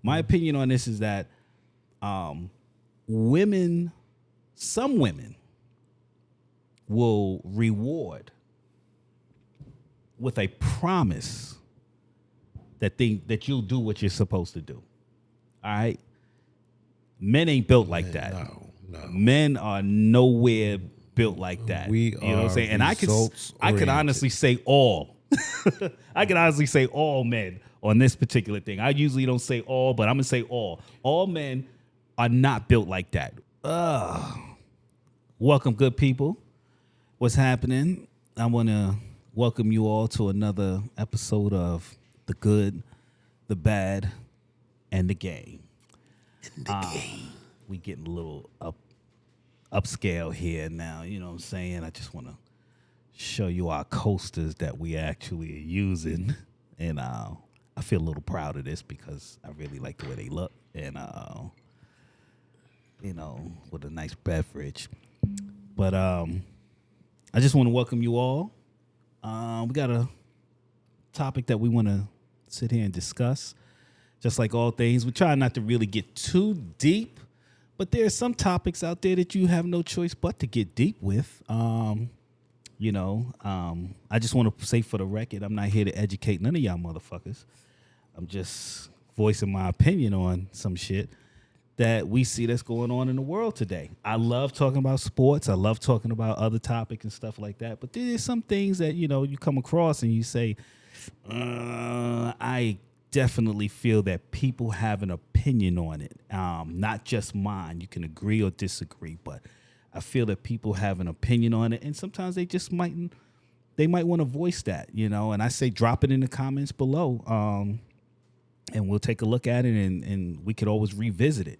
My opinion on this is that women, some women, will reward with a promise that you'll do what you're supposed to do. All right? Men ain't built like that. No. Men are nowhere built like that. We you know what I'm are saying? And I can honestly say all. I can honestly say all men on this particular thing. I usually don't say all, but I'm gonna say all. All men are not built like that. Welcome, good people. What's happening? I want to welcome you all to another episode of The Good, The Bad, and The Game. We getting a little upscale here now, you know what I'm saying? I just want to show you our coasters that we actually are using. And I feel a little proud of this because I really like the way they look. And, with a nice beverage. But I just want to welcome you all. We got a topic that we want to sit here and discuss. Just like all things, we try not to really get too deep, but there are some topics out there that you have no choice but to get deep with. I just want to say for the record, I'm not here to educate none of y'all motherfuckers. I'm just voicing my opinion on some shit that we see that's going on in the world today. I love talking about sports. I love talking about other topics and stuff like that. But there's some things that, you come across and you say, I definitely feel that people have an opinion on it, not just mine. You can agree or disagree, but I feel that people have an opinion on it, and sometimes they just might want to voice that, and I say drop it in the comments below, and we'll take a look at it, and we could always revisit it.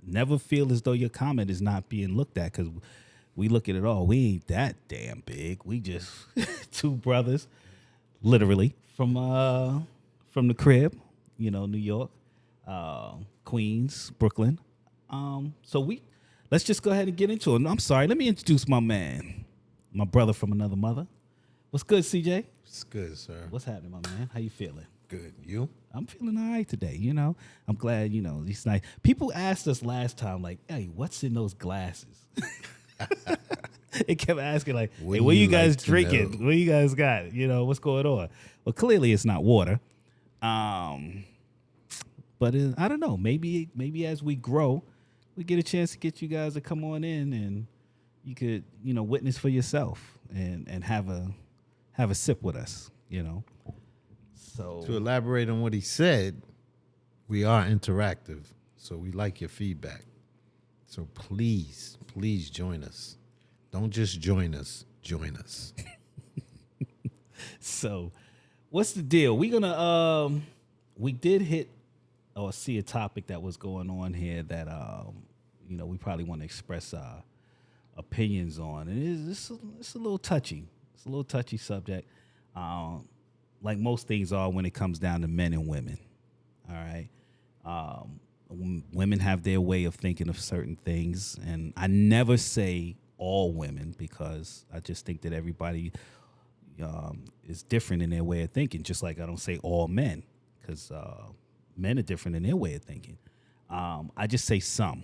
Never feel as though your comment is not being looked at, because we look at it all. We ain't that damn big. We just two brothers, literally, from the crib, New York, Queens, Brooklyn. So let's just go ahead and get into it. I'm sorry, let me introduce my man, my brother from another mother. What's good, CJ? It's good, sir. What's happening, my man? How you feeling? Good. You? I'm feeling all right today, I'm glad, it's nice. People asked us last time, like, hey, what's in those glasses? They kept asking, like, hey, what you guys drinking? What you guys got? What's going on? Well, clearly it's not water. But I don't know. Maybe as we grow, we get a chance to get you guys to come on in, and you could, witness for yourself and have a sip with us, So to elaborate on what he said, we are interactive, so we like your feedback. So please join us. Don't just join us. Join us. So, what's the deal? We did hit or see a topic that was going on here that we probably want to express our opinions on, and it's a little touchy. It's a little touchy subject, like most things are when it comes down to men and women. All right, women have their way of thinking of certain things, and I never say all women because I just think that everybody is different in their way of thinking, just like I don't say all men because men are different in their way of thinking. I just say some,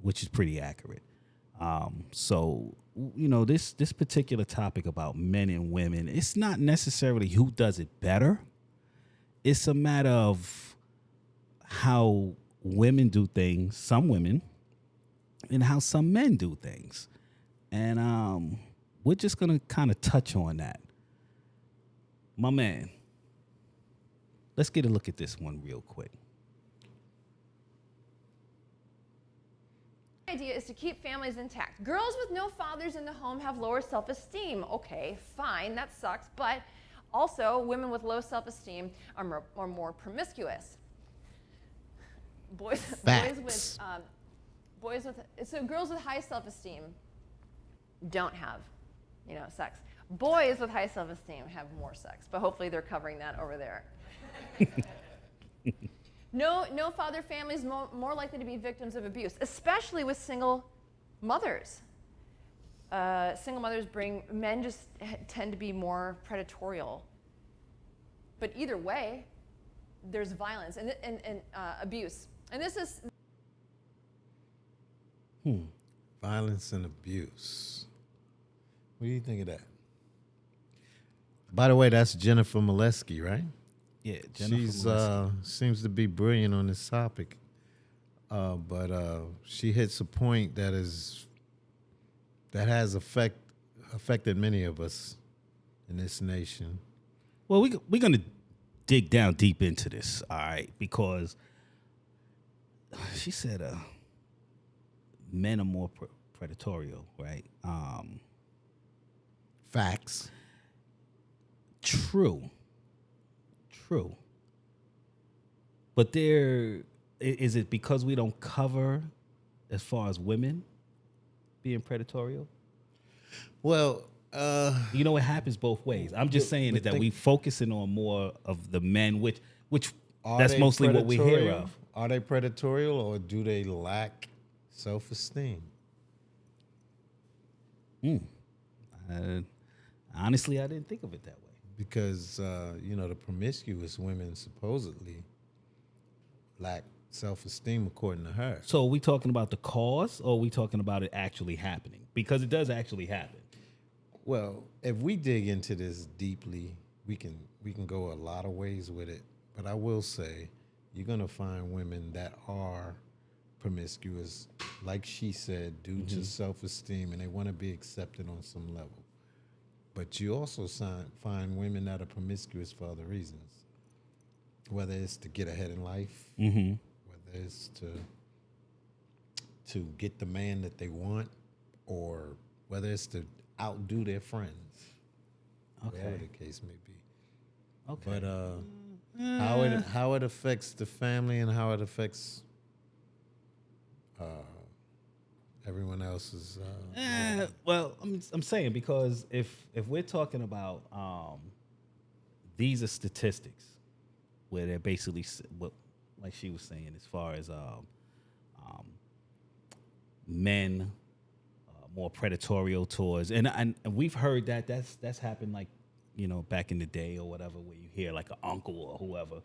which is pretty accurate. So, this particular topic about men and women, it's not necessarily who does it better. It's a matter of how women do things, some women, and how some men do things. And we're just going to kind of touch on that. My man, let's get a look at this one real quick. The idea is to keep families intact. Girls with no fathers in the home have lower self-esteem. Okay, fine, that sucks. But also, women with low self-esteem are more promiscuous. Girls with high self-esteem don't have, sex. Boys with high self-esteem have more sex, but hopefully they're covering that over there. No father families more likely to be victims of abuse, especially with single mothers. Single mothers men just tend to be more predatorial. But either way, there's violence and abuse. And this is Violence and abuse. What do you think of that? By the way, that's Jennifer Molesky, right? Yeah, She's seems to be brilliant on this topic, but she hits a point that has affected many of us in this nation. Well, we're going to dig down deep into this, all right, because she said men are more predatorial, right? Facts. True. But is it because we don't cover as far as women being predatorial? Well, It happens both ways. I'm just saying but that think- we focusing on more of the men, which are that's they mostly what we hear predatorial? of. Are they predatorial or do they lack self-esteem? Honestly, I didn't think of it that way. Because the promiscuous women supposedly lack self-esteem, according to her. So are we talking about the cause, or are we talking about it actually happening? Because it does actually happen. Well, if we dig into this deeply, we can go a lot of ways with it. But I will say, you're gonna find women that are promiscuous, like she said, due to self-esteem, and they want to be accepted on some level. But you also find women that are promiscuous for other reasons, whether it's to get ahead in life, whether it's to get the man that they want, or whether it's to outdo their friends. Whatever the case may be. Okay. But how it affects the family and how it affects everyone else's. Well, I'm saying, because if we're talking about these are statistics where they're basically what, like she was saying, as far as men more predatorial towards, and we've heard that's happened, like, back in the day or whatever, where you hear like an uncle or whoever,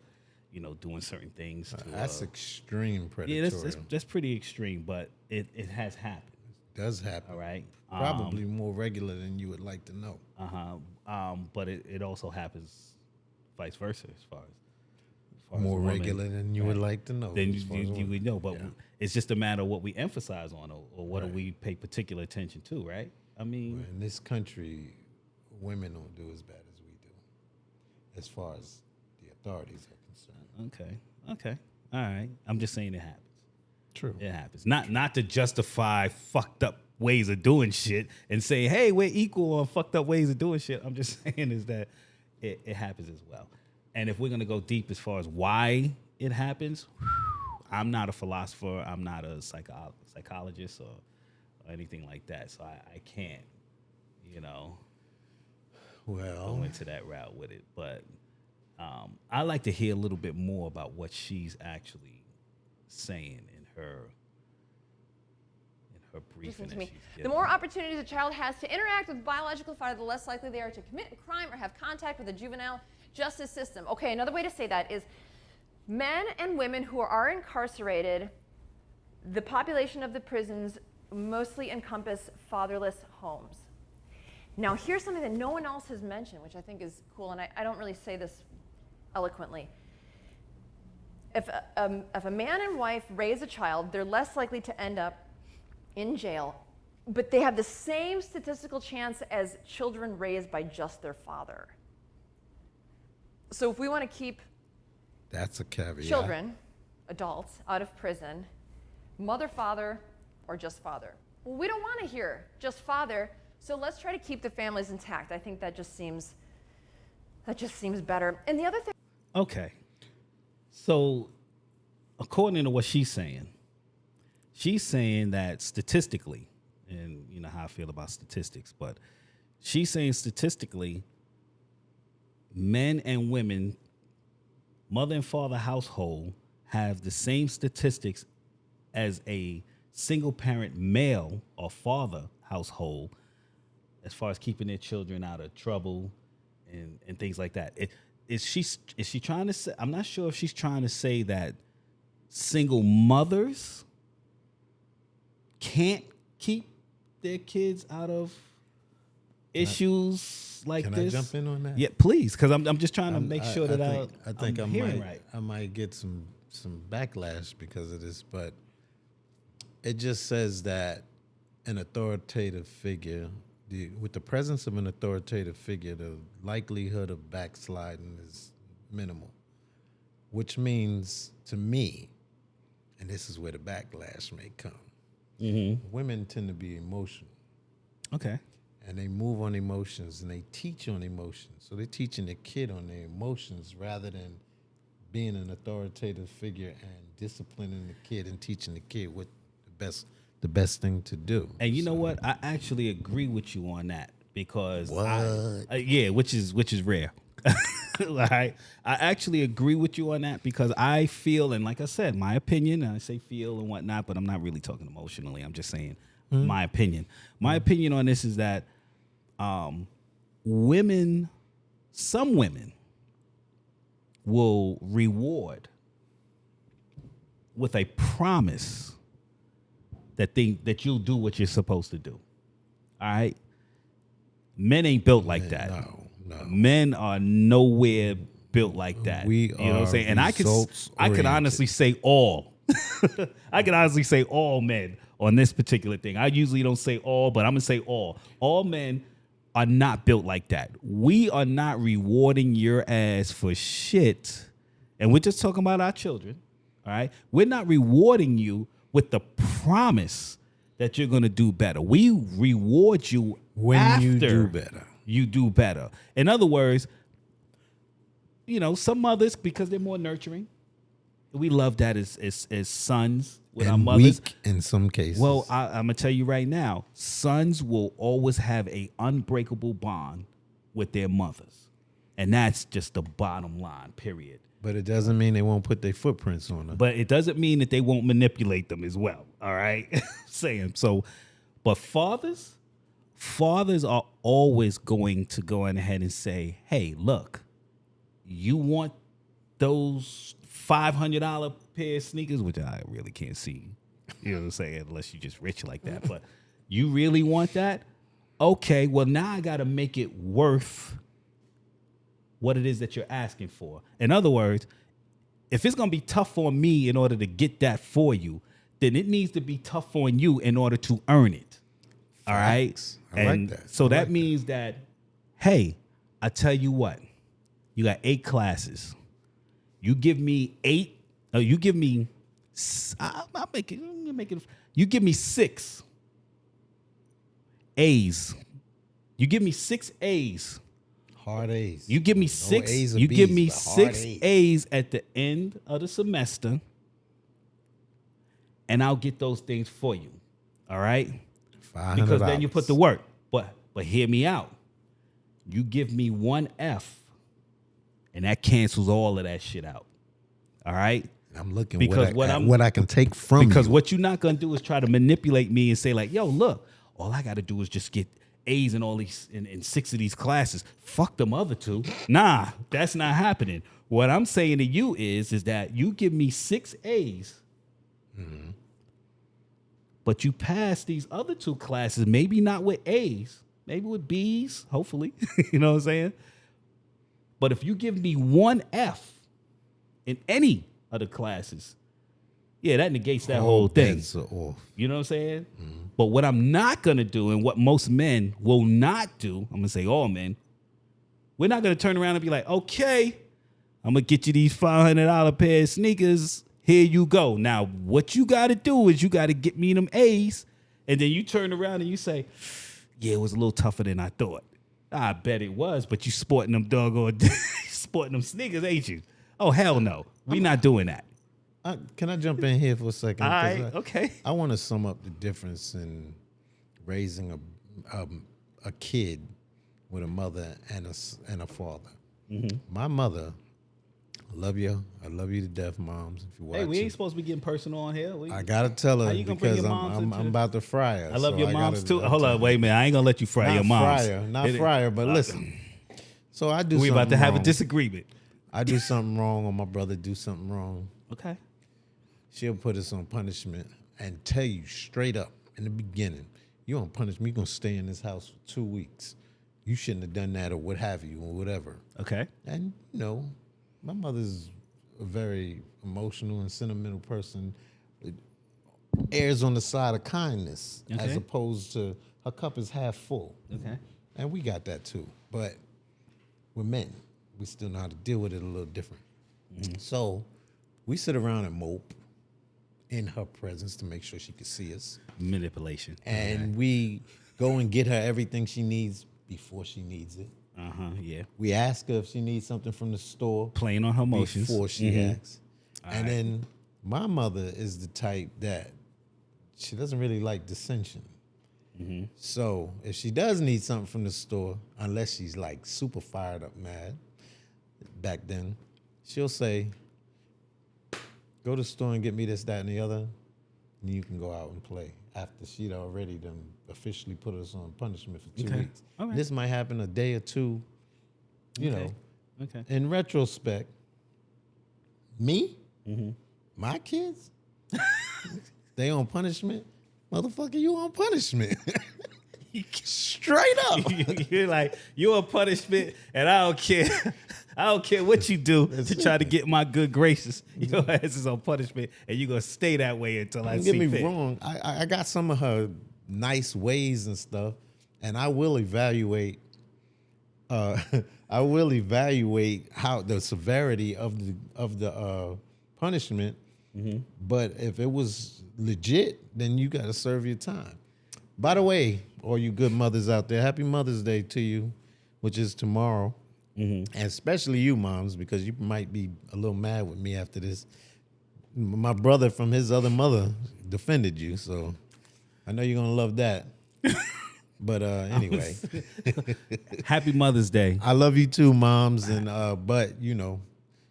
doing certain things. That's extreme yeah, predatorial. that's pretty extreme, but it has happened. Does happen. All right. Probably more regular than you would like to know. But it also happens vice versa, as far as More a woman, regular than you would like to know. then as far as you women. would know. But Yeah. it's just a matter of what we emphasize on, or what do Right. we pay particular attention to, right? I mean, In this country, women don't do as bad as we do, as far as the authorities are concerned. okay, all right. I'm just saying it happens. True. It happens. Not to justify fucked up ways of doing shit and say, hey, we're equal on fucked up ways of doing shit. I'm just saying is that it happens as well. And if we're gonna go deep as far as why it happens, I'm not a philosopher. I'm not a psychologist or anything like that. So I can't, Well, go into that route with it. But I like to hear a little bit more about what she's actually saying in her briefing. Listen to that me. she's The giving. more opportunities a child has to interact with biological father, the less likely they are to commit a crime or have contact with the juvenile justice system. Okay, another way to say that is men and women who are incarcerated, the population of the prisons mostly encompass fatherless homes. Now, here's something that no one else has mentioned, which I think is cool, and I don't really say this eloquently. If a man and wife raise a child, they're less likely to end up in jail, but they have the same statistical chance as children raised by just their father. So if we want to keep that's a caveat. children, adults, out of prison, mother, father, or just father. Well, we don't want to hear just father, so let's try to keep the families intact. I think that just seems better. And the other thing. Okay. So, according to what she's saying that statistically, and you know how I feel about statistics, but she's saying statistically, men and women, mother and father household, have the same statistics as a single parent male or father household as far as keeping their children out of trouble and things like that. is she trying to say? I'm not sure if she's trying to say that single mothers can't keep their kids out of issues like Can this. I jump in on that? Yeah, please, because I'm just trying to make sure that I think I'm hearing right. I might get some backlash because of this, but it just says that an authoritative figure, with the presence of an authoritative figure, the likelihood of backsliding is minimal, which means to me, and this is where the backlash may come, women tend to be emotional. Okay. And they move on emotions and they teach on emotions. So they're teaching the kid on their emotions rather than being an authoritative figure and disciplining the kid and teaching the kid what the best thing to do. And you know what? I actually agree with you on that because which is rare. Like, I actually agree with you on that because I feel, and like I said, my opinion, and I say feel and whatnot, but I'm not really talking emotionally. I'm just saying my opinion. My opinion on this is that some women will reward with a promise that you'll do what you're supposed to do. All right? Men ain't built like that. No. Men are nowhere built like that. We you know what I'm are saying? And I could honestly say all. I can honestly say all men on this particular thing. I usually don't say all, but I'm going to say all. All men are not built like that. We are not rewarding your ass for shit. And we're just talking about our children. All right? We're not rewarding you with the promise that you're going to do better. We reward you when after you do better. You do better. In other words, some mothers, because they're more nurturing, we love that as sons with our mothers. Weak in some cases. Well, I'm going to tell you right now, sons will always have a unbreakable bond with their mothers. And that's just the bottom line, period. But it doesn't mean they won't put their footprints on them. But it doesn't mean that they won't manipulate them as well. All right? Saying so. But fathers are always going to go on ahead and say, hey, look, you want those $500 pair of sneakers, which I really can't see, you know what I'm saying, unless you're just rich like that. But you really want that? Okay, well, now I got to make it worth what it is that you're asking for. In other words, if it's going to be tough on me in order to get that for you, then it needs to be tough on you in order to earn it. All right? I like that. So that means that, hey, I tell you what, you got 8 classes. You give me 8, you give me, you give me 6 A's. You give me 6 A's. Hard A's. You give me 6. A's or you B's, give me but 6 hard A's at the end of the semester, and I'll get those things for you. All right? $500. Because then you put the work. But hear me out. You give me 1 F, and that cancels all of that shit out. All right? I'm looking because what I can take from because you. what you're not gonna do is try to manipulate me and say like, yo, look, all I gotta do is just get A's in all these in 6 of these classes. Fuck them other 2. Nah, that's not happening. What I'm saying to you is that you give me 6 A's, but you pass these other 2 classes, maybe not with A's, maybe with B's, hopefully. You know what I'm saying? But if you give me 1 F in any of the classes, yeah, that negates that whole thing. You know what I'm saying? But what I'm not going to do, and what most men will not do, I'm going to say all men, we're not going to turn around and be like, okay, I'm going to get you these $500 pair of sneakers. Here you go. Now, what you got to do is you got to get me them A's, and then you turn around and you say, yeah, it was a little tougher than I thought. I bet it was, but you sporting them doggone, sporting them sneakers, ain't you? Oh, hell no. We're not doing that. Can I jump in here for a second? All right, okay. I want to sum up the difference in raising a kid with a mother and a father. Mm-hmm. My mother, I love you to death, moms. If you watch, hey, we ain't supposed to be getting personal on here. I gotta tell her because I'm about to fry her. I love your moms too. Hold on, wait a minute. I ain't gonna let you fry your moms. Not fryer, but listen. So I do. We about to something have a wrong. disagreement. I do something wrong, or my brother do something wrong. Okay. She'll put us on punishment and tell you straight up in the beginning, you on punishment. You're gonna stay in this house for 2 weeks. You shouldn't have done that, or what have you, or whatever. Okay. And my mother's a very emotional and sentimental person. It errs on the side of kindness as Okay. opposed to her cup is half full. Okay. And we got that too. But we're men. We still know how to deal with it a little different. So we sit around and mope in her presence to make sure she can see us. Manipulation. And we go and get her everything she needs before she needs it. Yeah. We ask her if she needs something from the store Playing on her emotions. before she asks. And right. then my mother is the type that she doesn't really like dissension. So if she does need something from the store, unless she's like super fired up mad, back then, she'll say, go to the store and get me this, that, and the other, and you can go out and play. After she'd already done officially put us on punishment for 2 Okay. weeks. All right. This might happen a day or two, you know. Okay. In retrospect, me, my kids, they on punishment. Motherfucker, you on punishment. Straight up. You're like, you're a punishment, and I don't care. I don't care what you do to try to get my good graces. Your ass is on punishment, and you're gonna stay that way until I Don't see get me fit. wrong. I got some of her nice ways and stuff, and I will evaluate. I will evaluate how the severity of the punishment. But if it was legit, then you got to serve your time. By the way, all you good mothers out there, happy Mother's Day to you, which is tomorrow. And especially you moms, because you might be a little mad with me after this. My brother from his other mother defended you, so I know you're going to love that. But anyway, Happy Mother's Day. I love you too, moms. And but you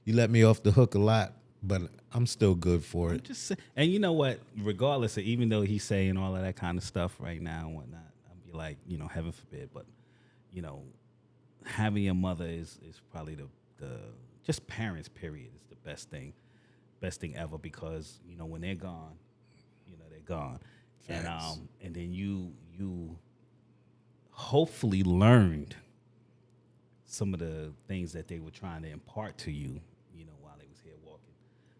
let me off the hook a lot, but I'm still good for it. Just say, and you know what? Regardless of, even though he's saying all of that kind of stuff right now and whatnot, I'd be like, heaven forbid, but having a mother is probably the just parents period is the best thing ever, because when they're gone, they're gone. Facts. And then you hopefully learned some of the things that they were trying to impart to you, while they was here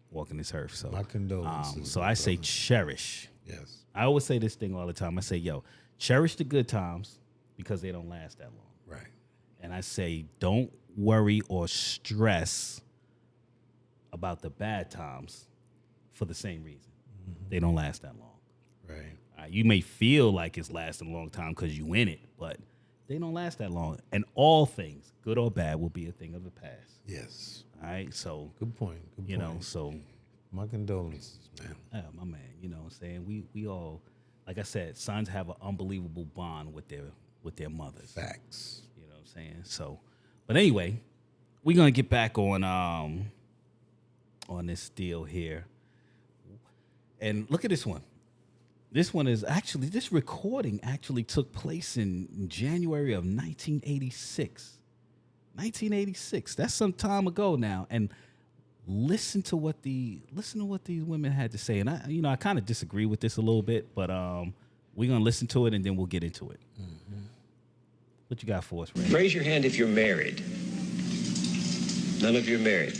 walking this earth. So My condolences, so my I say brother. cherish. Yes. I always say this thing all the time. I say, cherish the good times because they don't last that long. Right. And I say, don't worry or stress about the bad times for the same reason. They don't last that long. Right. You may feel like it's lasting a long time because you in it, but they don't last that long. And all things, good or bad, will be a thing of the past. Yes. All right? So, Good point. Good point. so, My condolences, man. my man, what I'm saying? We all, like I said, sons have an unbelievable bond with their mothers. Facts. You know what I'm saying? So, but anyway, we're gonna get back on this deal here. And look at this one. This one is actually, this recording actually took place in January of 1986. 1986. That's some time ago now. And listen to what these women had to say. And I kind of disagree with this a little bit, but we're gonna listen to it and then we'll get into it. What you got for us, Ray? Raise your hand if you're married. None of you are married.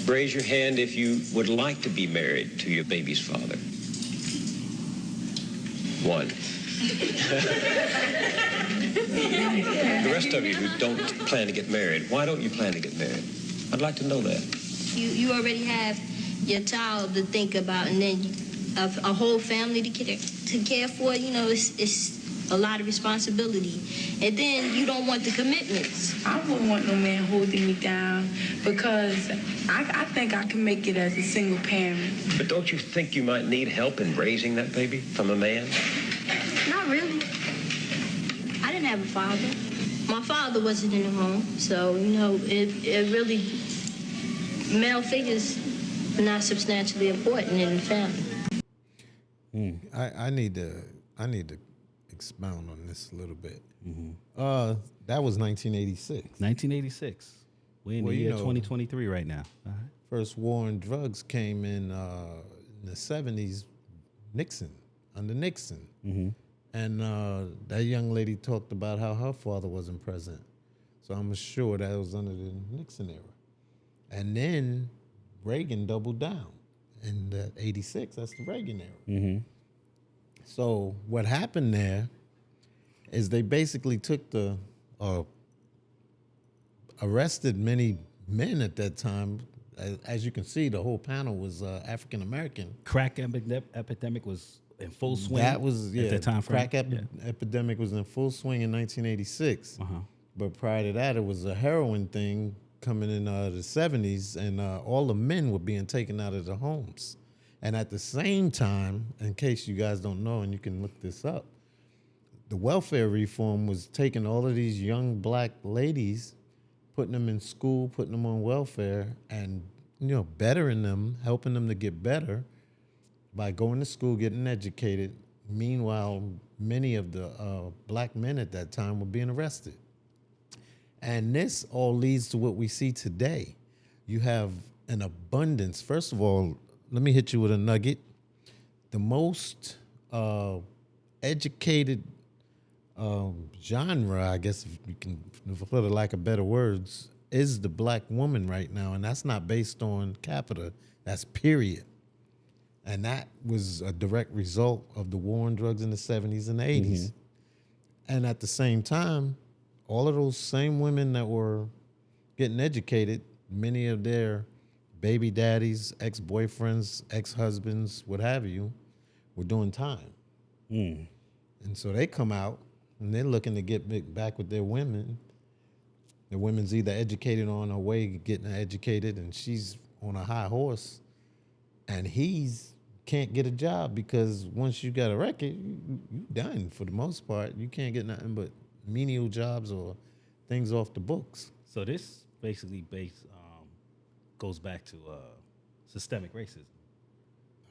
Raise your hand if you would like to be married to your baby's father. One. The rest of you who don't plan to get married, why don't you plan to get married? I'd like to know that. You already have your child to think about, and then a whole family to care for. It's a lot of responsibility, and then you don't want the commitments. I wouldn't want no man holding me down because I think I can make it as a single parent. But don't you think you might need help in raising that baby from a man? Not really. I didn't have a father. My father wasn't in the home, so it really, male figures are not substantially important in the family. I need to expound on this a little bit. Mm-hmm. That was 1986. 1986. We're in Well, the you year know- 2023 right now. All right. First war on drugs came in the 70s, under Nixon. Mm-hmm. And that young lady talked about how her father wasn't present. So I'm sure that was under the Nixon era. And then Reagan doubled down in the 86. That's the Reagan era. Mm-hmm. So what happened there is they basically took arrested many men at that time. As you can see, the whole panel was African American. Crack epidemic was in full swing. That was at that time frame. Crack epidemic was in full swing in 1986. Uh-huh. But prior to that, it was a heroin thing coming in the 70s, and all the men were being taken out of their homes. And at the same time, in case you guys don't know, and you can look this up, the welfare reform was taking all of these young black ladies, putting them in school, putting them on welfare, and bettering them, helping them to get better by going to school, getting educated. Meanwhile, many of the black men at that time were being arrested. And this all leads to what we see today. You have an abundance. First of all, let me hit you with a nugget. The most educated genre, I guess, if you can, for the lack of better words, is the black woman right now. And that's not based on capita. That's period. And that was a direct result of the war on drugs in the 70s and the 80s. Mm-hmm. And at the same time, all of those same women that were getting educated, many of their baby daddies, ex-boyfriends, ex-husbands, what have you, were doing time. Mm. And so they come out and they're looking to get back with their women. The women's either educated or on her way getting educated, and she's on a high horse, and he's can't get a job because once you got a record, you done for the most part. You can't get nothing but menial jobs or things off the books. So this basically goes back to systemic racism.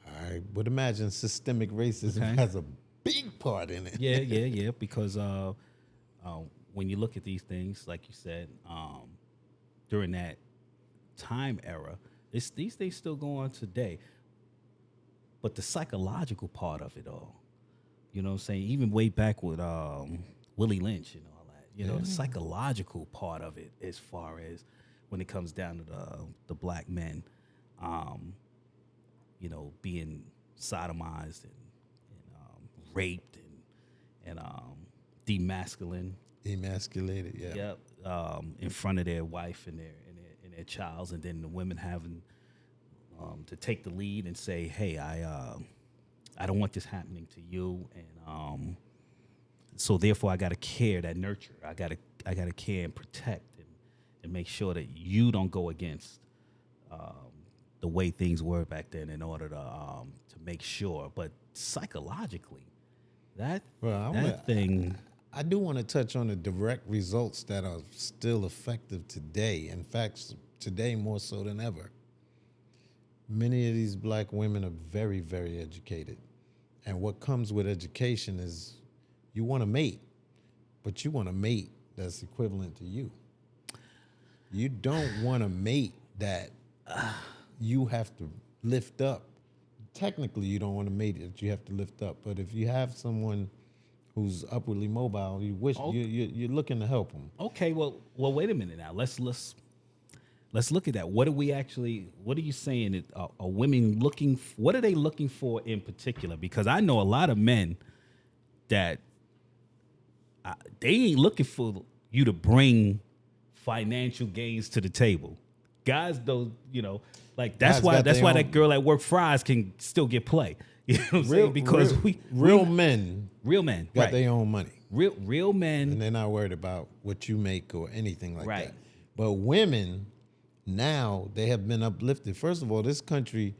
I would imagine systemic racism has a big part in it. Yeah. Because when you look at these things, like you said, during that time era, these things still go on today. But the psychological part of it all, you know what I'm saying? Even way back with Willie Lynch and all that, the psychological part of it as far as when it comes down to the black men, being sodomized and raped and emasculated, yeah. Yep, in front of their wife and their child, and then the women having to take the lead and say, "Hey, I don't want this happening to you," and so therefore I got to care, that nurture. I got to care and protect and make sure that you don't go against the way things were back then in order to make sure. But psychologically, thing. I do want to touch on the direct results that are still effective today. In fact, today more so than ever. Many of these black women are very, very educated. And what comes with education is you want to mate, but you want a mate that's equivalent to you. You don't want a mate that you have to lift up. Technically, you don't want a mate that you have to lift up. But if you have someone who's upwardly mobile, you wish you're looking to help them. Okay, well, wait a minute now. Let's look at that. What are you saying that are women looking? What are they looking for in particular? Because I know a lot of men that they ain't looking for you to bring financial gains to the table. Guys, though, like that's why that girl at Work Fries can still get play. You know what I'm saying? Because real men got right. their own money. Real men, and they're not worried about what you make or anything like right. that. But women, now they have been uplifted. First of all, this country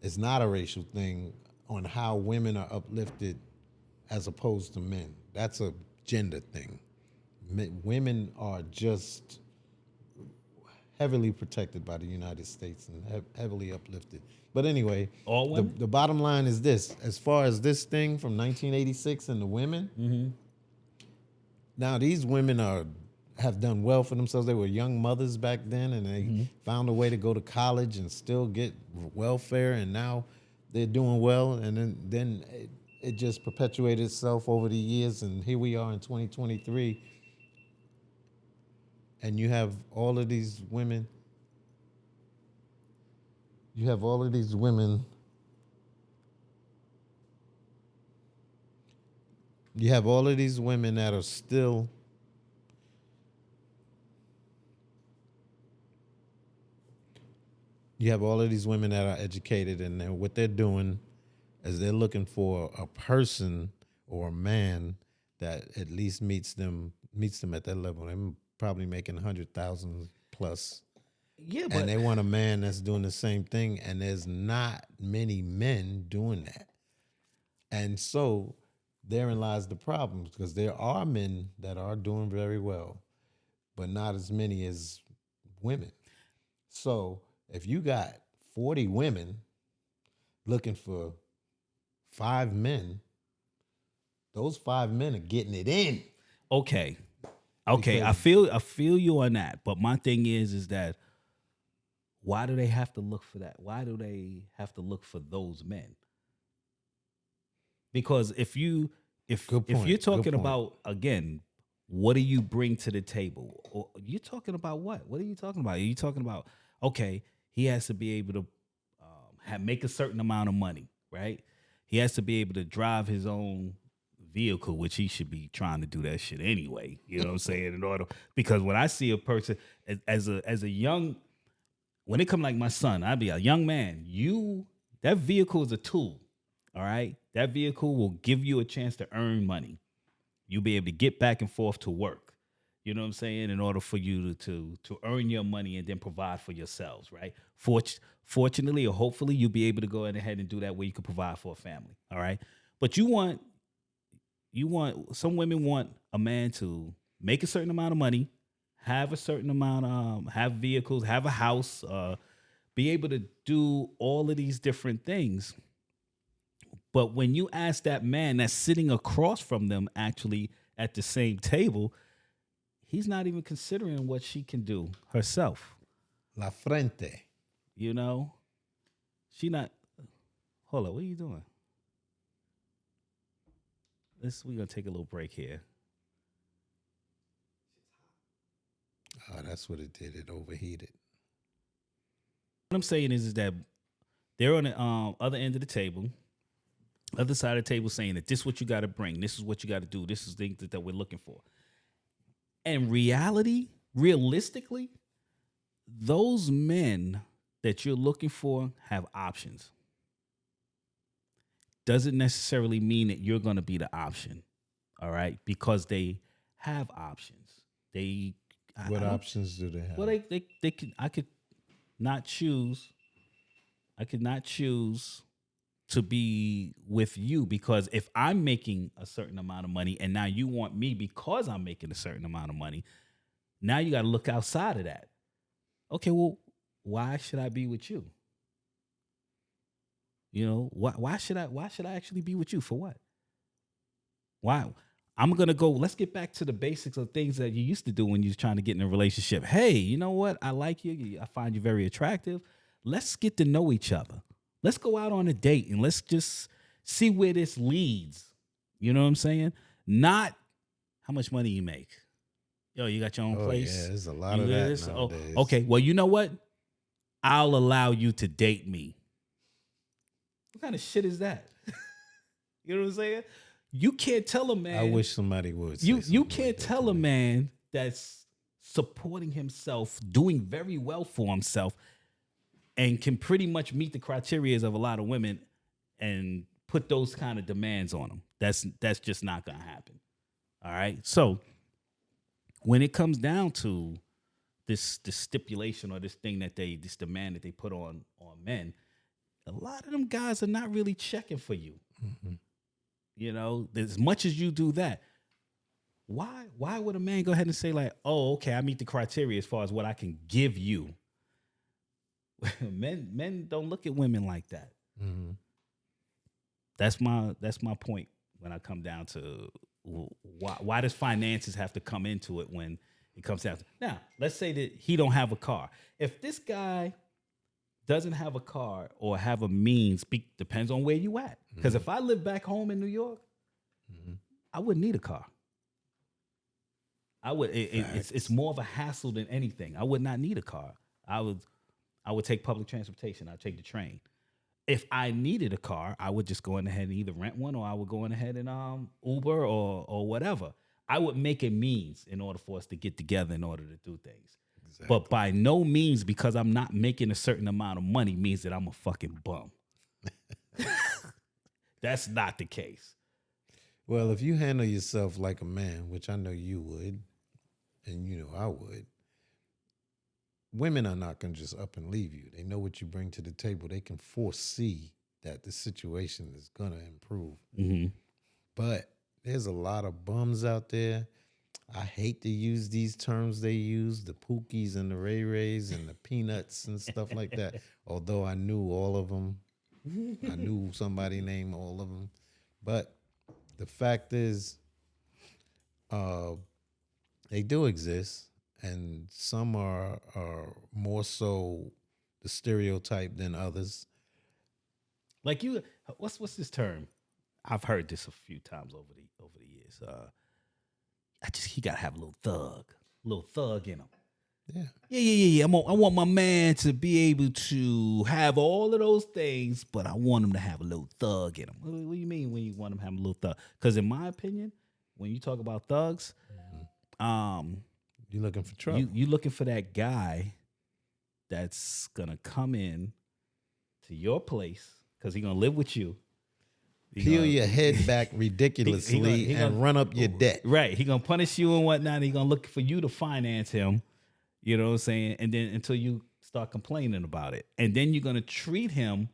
is not a racial thing on how women are uplifted as opposed to men. That's a gender thing. Women are just heavily protected by the United States and heavily uplifted. But anyway, All women? the bottom line is this: as far as this thing from 1986 and the women, now these women have done well for themselves. They were young mothers back then, and they found a way to go to college and still get welfare, and now they're doing well. And then it just perpetuated itself over the years, and here we are in 2023, and you have all of these women. You have all of these women. You have all of these women that are still you have all of these women that are educated, and what they're doing is they're looking for a person or a man that at least meets them at that level. They're probably making 100,000 plus. Yeah, but And they want a man that's doing the same thing, and there's not many men doing that. And so therein lies the problem, because there are men that are doing very well, but not as many as women. So if you got 40 women looking for 5 men, those 5 men are getting it in. okay, Because- I feel you on that. But my thing is that why do they have to look for that? Why do they have to look for those men? Because if Good if point, you're good talking point. about, again, what do you bring to the table? Or you're talking about what? What are you talking about? Are you talking about, okay, he has to be able to make a certain amount of money, right? He has to be able to drive his own vehicle, which he should be trying to do that shit anyway. You know what I'm saying? In order, because when I see a person as a young, when it come like my son, I'd be a young man. That vehicle is a tool. All right, that vehicle will give you a chance to earn money. You'll be able to get back and forth to work. You know what I'm saying? In order for you to earn your money and then provide for yourselves, right? Fortunately or hopefully, you'll be able to go ahead and do that where you can provide for a family. All right, but some women want a man to make a certain amount of money, have a certain amount, have vehicles, have a house, be able to do all of these different things. But when you ask that man that's sitting across from them actually at the same table, he's not even considering what she can do herself. La frente. You know? She not. Hold on, what are you doing? We're gonna take a little break here. Oh, that's what it did. It overheated. What I'm saying is that they're on the other end of the table, other side of the table, saying that this is what you got to bring, this is what you got to do, this is things that we're looking for. And realistically, those men that you're looking for have options. Doesn't necessarily mean that you're going to be the option, all right? Because they have options. What options do they have? Well, they can. I could not choose to be with you, because if I'm making a certain amount of money and now you want me because I'm making a certain amount of money, now you got to look outside of that. Okay, well, why should I be with you? You know, why should I actually be with you? For what? Why? I'm going to go, let's get back to the basics of things that you used to do when you was trying to get in a relationship. Hey, you know what? I like you. I find you very attractive. Let's get to know each other. Let's go out on a date and let's just see where this leads. You know what I'm saying? Not how much money you make. Yo, you got your own place. Yeah, there's a lot You of that this? nowadays. Oh, okay, well, you know what? I'll allow you to date me. What kind of shit is that? You know what I'm saying? You can't tell a man. I wish somebody would. Say You something can't like that tell to a me. man that's supporting himself, doing very well for himself, and can pretty much meet the criteria of a lot of women and put those kind of demands on them. That's just not gonna happen. All right. So when it comes down to this stipulation or this demand that they put on men, a lot of them guys are not really checking for you. Mm-hmm. You know, as much as you do that, Why would a man go ahead and say like, oh, okay, I meet the criteria as far as what I can give you? Men don't look at women like that. Mhm. That's my point when I come down to why does finances have to come into it when it comes down to now. Let's say that he don't have a car. If this guy doesn't have a car or have a means, depends on where you at. Because if I live back home in New York, I wouldn't need a car. I would. It's more of a hassle than anything. I would not need a car. I would take public transportation. I'd take the train. If I needed a car, I would just go in ahead and either rent one or I would go in ahead and Uber or whatever. I would make a means in order for us to get together in order to do things. Exactly. But by no means, because I'm not making a certain amount of money, means that I'm a fucking bum. That's not the case. Well, if you handle yourself like a man, which I know you would, and you know I would, women are not going to just up and leave you. They know what you bring to the table. They can foresee that the situation is going to improve. Mm-hmm. But there's a lot of bums out there. I hate to use these terms they use, the Pookies and the Ray Rays and the Peanuts and stuff like that. Although I knew all of them. I knew somebody named all of them. But the fact is, they do exist. And some are more so the stereotype than others. Like you, what's this term? I've heard this a few times over the years. He gotta have a little thug in him. Yeah. I want my man to be able to have all of those things, but I want him to have a little thug in him. What do you mean when you want him to have a little thug? Because in my opinion, when you talk about thugs, you're looking for trouble. You looking for that guy that's gonna come in to your place because he's gonna live with you. Peel your head back ridiculously and run up your debt. Right. He's gonna punish you and whatnot. He's gonna look for you to finance him. You know what I'm saying? And then until you start complaining about it. And then you're gonna treat him.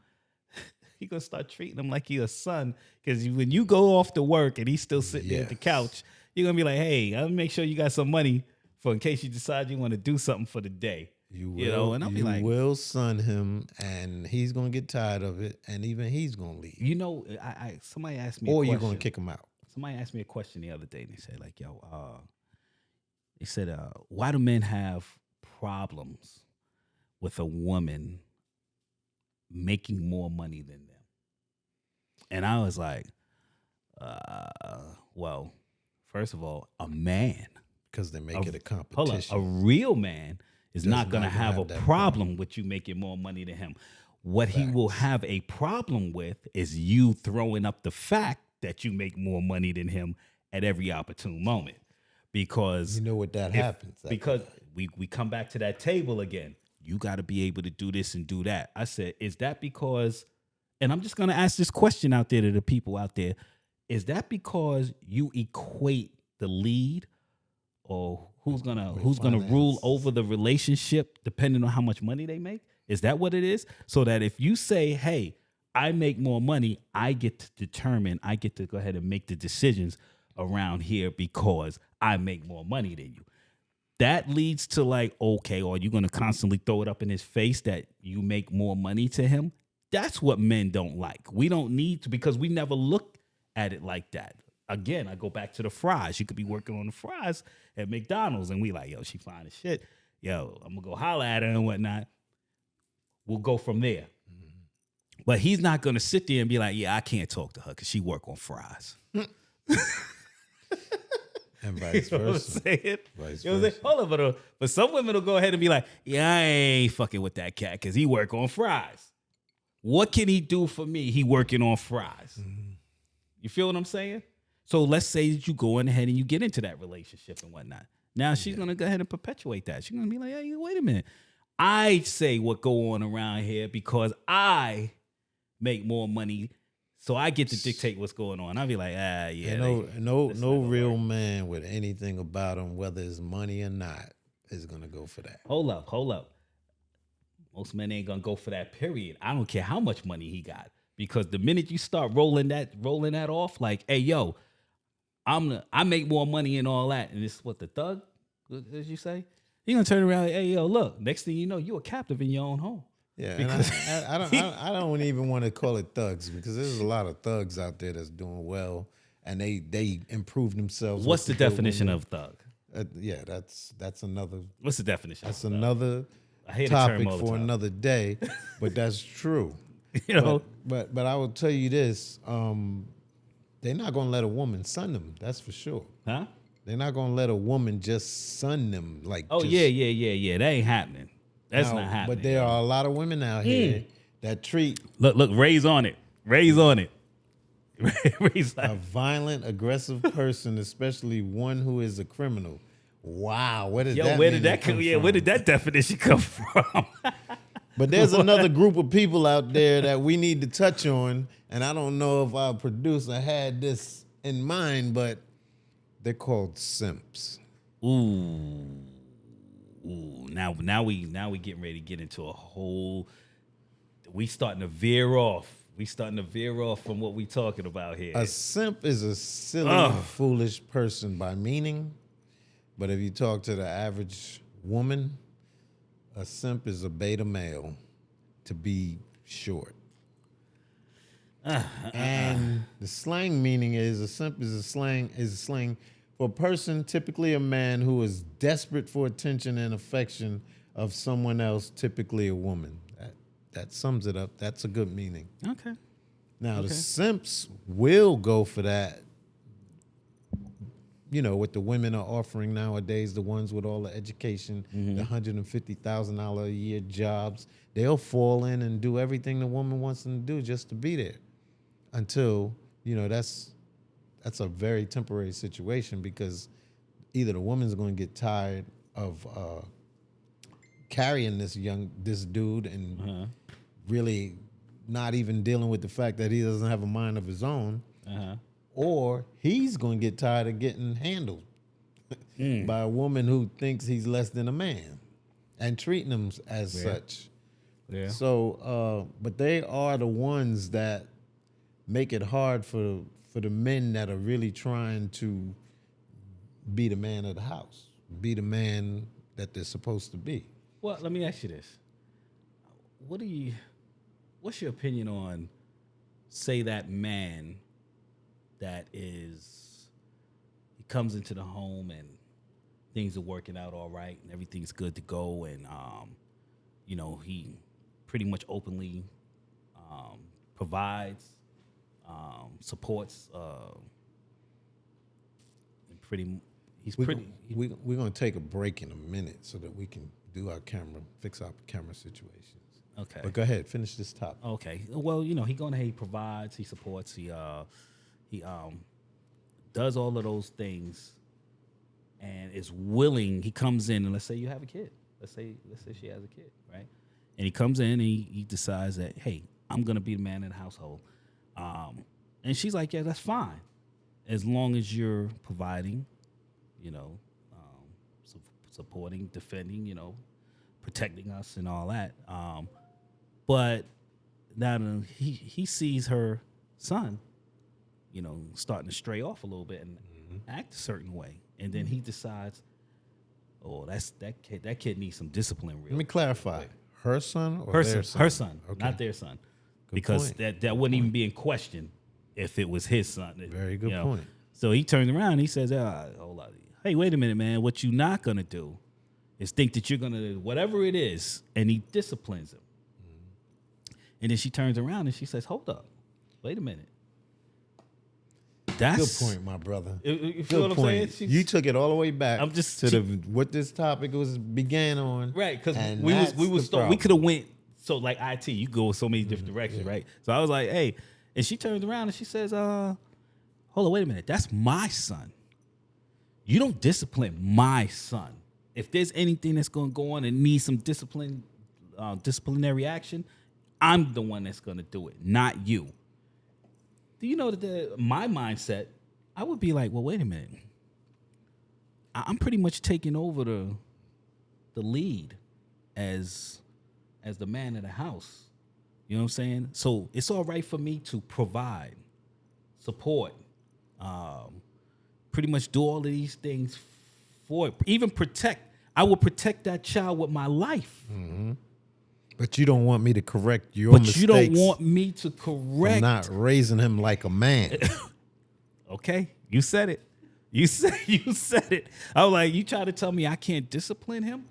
You're gonna start treating him like you're a son. Because when you go off to work and he's still sitting there at the couch, you're gonna be like, hey, I'll make sure you got some money for in case you decide you want to do something for the day. You will, you know, and I'll be like, will son him, and he's gonna get tired of it, and even he's gonna leave. You know, somebody asked me, or you're gonna kick him out. Somebody asked me a question the other day, and they said, like, yo, they said, why do men have problems with a woman making more money than them? And I was like, well, first of all, a man. Because they make it a competition. A real man is not going to have a problem with you making more money than him. What he will have a problem with is you throwing up the fact that you make more money than him at every opportune moment. Because you know what that happens. Because we come back to that table again. You got to be able to do this and do that. I said, is that because, and I'm just going to ask this question out there to the people out there, is that because you equate the lead or who's gonna rule over the relationship depending on how much money they make? Is that what it is? So that if you say, hey, I make more money, I get to determine, I get to go ahead and make the decisions around here because I make more money than you. That leads to like, okay, or you're gonna constantly throw it up in his face that you make more money to him. That's what men don't like. We don't need to, because we never look at it like that. Again, I go back to the fries. You could be working on the fries at McDonald's and we like, yo, she fine as shit. Yo, I'm gonna go holler at her and whatnot. We'll go from there. Mm-hmm. But he's not gonna sit there and be like, yeah, I can't talk to her because she work on fries. And vice versa. You know what I'm saying? Vice you know what I'm saying? Hold on, but some women will go ahead and be like, yeah, I ain't fucking with that cat because he work on fries. What can he do for me? He working on fries. Mm-hmm. You feel what I'm saying? So let's say that you go in ahead and you get into that relationship and whatnot. Now she's going to go ahead and perpetuate that. She's going to be like, hey, wait a minute. I say what go on around here because I make more money, so I get to dictate what's going on. I'll be like, yeah. No real man with anything about him, whether it's money or not, is going to go for that. Hold up. Most men ain't going to go for that, period. I don't care how much money he got. Because the minute you start rolling that off, like, hey, yo, I make more money and all that. And it's what the thug, as you say, he gonna turn around. Hey, yo, look. Next thing you know, you a captive in your own home. Yeah, Because and I don't even want to call it thugs because there's a lot of thugs out there that's doing well and they improve themselves. What's the with good definition women. of thug? Yeah, that's another. What's the definition? That's of thug? another I hear the term topic all the for time. another day, but that's true. You know, But I will tell you this: they're not gonna let a woman son them. That's for sure. huh? They're not gonna let a woman just son them like. Oh just, yeah. That ain't happening. That's now, not happening. But there are a lot of women out here that treat Look, Ray's on it. Ray's on it. Ray's a like, violent, aggressive person, especially one who is a criminal. Wow, where did yo, that where mean did that come come? Yeah, from? where did that definition come from? But there's another group of people out there that we need to touch on, and I don't know if our producer had this in mind, but they're called simps. Ooh. Now we getting ready to get into a whole. We starting to veer off. We starting to veer off from what we talking about here. A simp is a silly, foolish person by meaning, but if you talk to the average woman, a simp is a beta male, to be short. And the slang meaning is a simp is a slang for a person, typically a man who is desperate for attention and affection of someone else, typically a woman. That sums it up. That's a good meaning. Okay. Now the simps will go for that. You know what the women are offering nowadays, the ones with all the education, the $150,000 a year jobs, they'll fall in and do everything the woman wants them to do just to be there. Until, that's a very temporary situation because either the woman's going to get tired of carrying this dude and really not even dealing with the fact that he doesn't have a mind of his own, or he's going to get tired of getting handled by a woman who thinks he's less than a man and treating him as such. Yeah. So, but they are the ones that make it hard for the men that are really trying to be the man of the house, be the man that they're supposed to be. Well, let me ask you this: what's your opinion on, say, that man that he comes into the home and things are working out all right and everything's good to go, and he pretty much openly provides, supports, and We're going to take a break in a minute so that we can do fix our camera situations. okay. But go ahead, finish this topic. Okay. Well, he going ahead, he provides, he supports, he does all of those things, and is willing. He comes in, and let's say you have a kid. Let's say she has a kid, right? And he comes in and he decides that, hey, I'm gonna be the man in the household. And she's like, yeah, that's fine, as long as you're providing, supporting, defending, protecting us and all that. But now he sees her son, starting to stray off a little bit and act a certain way, and then he decides, oh, that kid needs some discipline. Let me clarify: her son or Her their son, son? her son, Okay. not their son, Good because point. that wouldn't even be in question if it was his son. Very good point. So he turns around and he says, hold on. Hey, wait a minute, man. What you not going to do is think that you're going to do whatever it is, and he disciplines him. And then she turns around and she says, hold up. Wait a minute. That's Good point, my brother. You feel what I'm point. saying? You took it all the way back I'm just- to what this topic began on. Right, because and we that's the problem. could have went, so like IT, you go so many different directions, right? So I was like, hey, and she turns around and she says, hold on, wait a minute, that's my son. You don't discipline my son. If there's anything that's going to go on and needs some disciplinary action, I'm the one that's going to do it, not you. Do you know that my mindset, I would be like, well, wait a minute. I'm pretty much taking over the lead as the man of the house. You know what I'm saying? So it's all right for me to provide, support, pretty much do all of these things for it. Even protect. I will protect that child with my life. But you don't want me to correct your But mistakes. you don't want me to from correct. not raising him like a man. Okay, you said it. You said it. I was like, you try to tell me I can't discipline him?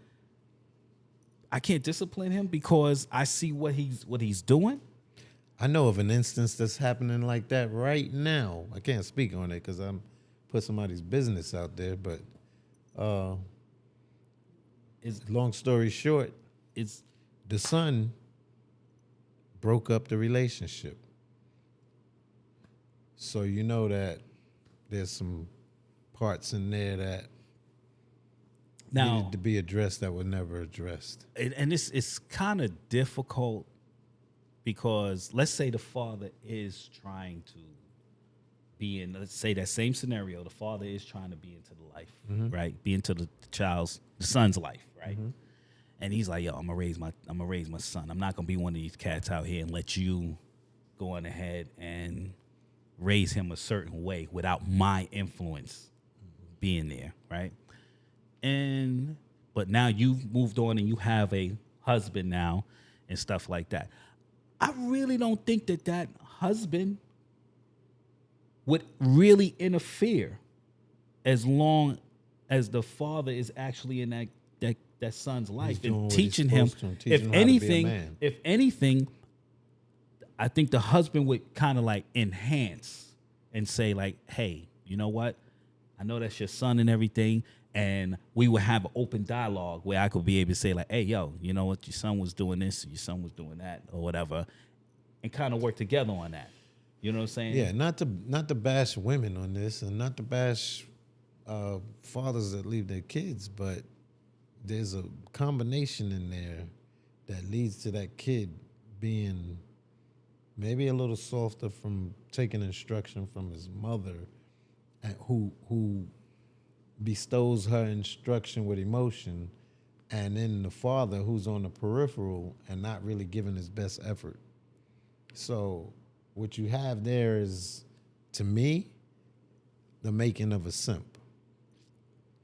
I can't discipline him because I see what he's doing? I know of an instance that's happening like that right now. I can't speak on it because I'm put somebody's business out there. But long story short, It's the son broke up the relationship. So you know that there's some parts in there that now needed to be addressed that were never addressed. and it's kind of difficult because let's say the father is trying to be in, let's say that same scenario, the father is trying to be into the life, right? Be into the son's life, right? And he's like, yo, I'm gonna raise my son. I'm not gonna be one of these cats out here and let you go on ahead and raise him a certain way without my influence being there, right? But now you've moved on and you have a husband now and stuff like that. I really don't think that husband would really interfere as long as the father is actually in that son's life doing and what he's teaching him. supposed to, teaching him how to be a man. If anything, I think the husband would kind of like enhance and say like, hey, you know what? I know that's your son and everything. And we would have an open dialogue where I could be able to say like, hey, yo, you know what? Your son was doing this, your son was doing that or whatever, and kind of work together on that. You know what I'm saying? Yeah, not to bash women on this and not to bash fathers that leave their kids, but there's a combination in there that leads to that kid being maybe a little softer from taking instruction from his mother, and who bestows her instruction with emotion, and then the father who's on the peripheral and not really giving his best effort. So what you have there is, to me, the making of a simp.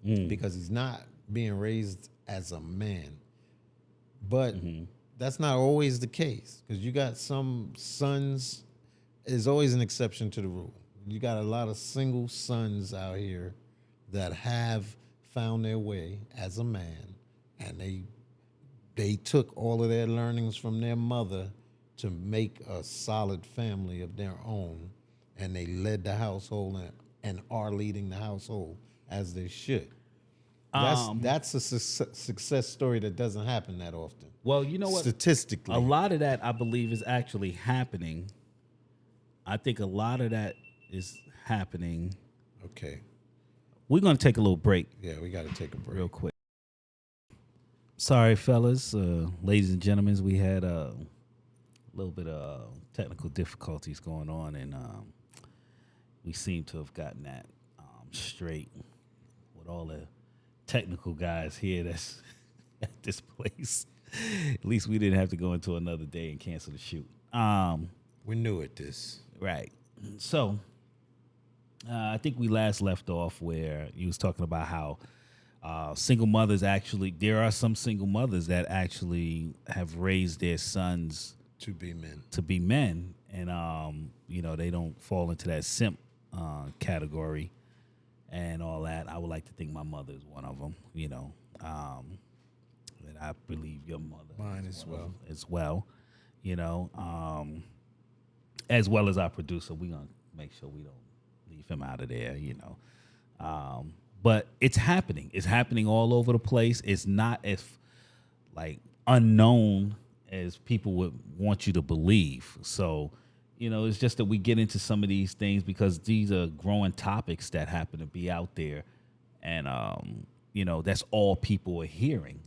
Because he's not being raised as a man. But that's not always the case, because you got some sons, there's always an exception to the rule. You got a lot of single sons out here that have found their way as a man, and they took all of their learnings from their mother to make a solid family of their own, and they led the household and are leading the household as they should. That's a success story that doesn't happen that often. Well, you know what? Statistically. A lot of that, I believe, is actually happening. I think a lot of that is happening. Okay. We're going to take a little break Yeah, we got to take a break. real quick. Sorry, fellas, ladies and gentlemen, we had a little bit of technical difficulties going on, and we seem to have gotten that straight with all the technical guys here that's at this place. At least we didn't have to go into another day and cancel the shoot. We're new at this. Right. So I think we last left off where you was talking about how single mothers actually, there are some single mothers that actually have raised their sons To be men. and they don't fall into that simp category and all that. I would like to think my mother is one of them, and I believe your mother Mine is as one of well. them as well, as well as our producer. We're going to make sure we don't leave him out of there, but it's happening. It's happening all over the place. It's not as like unknown as people would want you to believe. So, it's just that we get into some of these things because these are growing topics that happen to be out there. And, that's all people are hearing,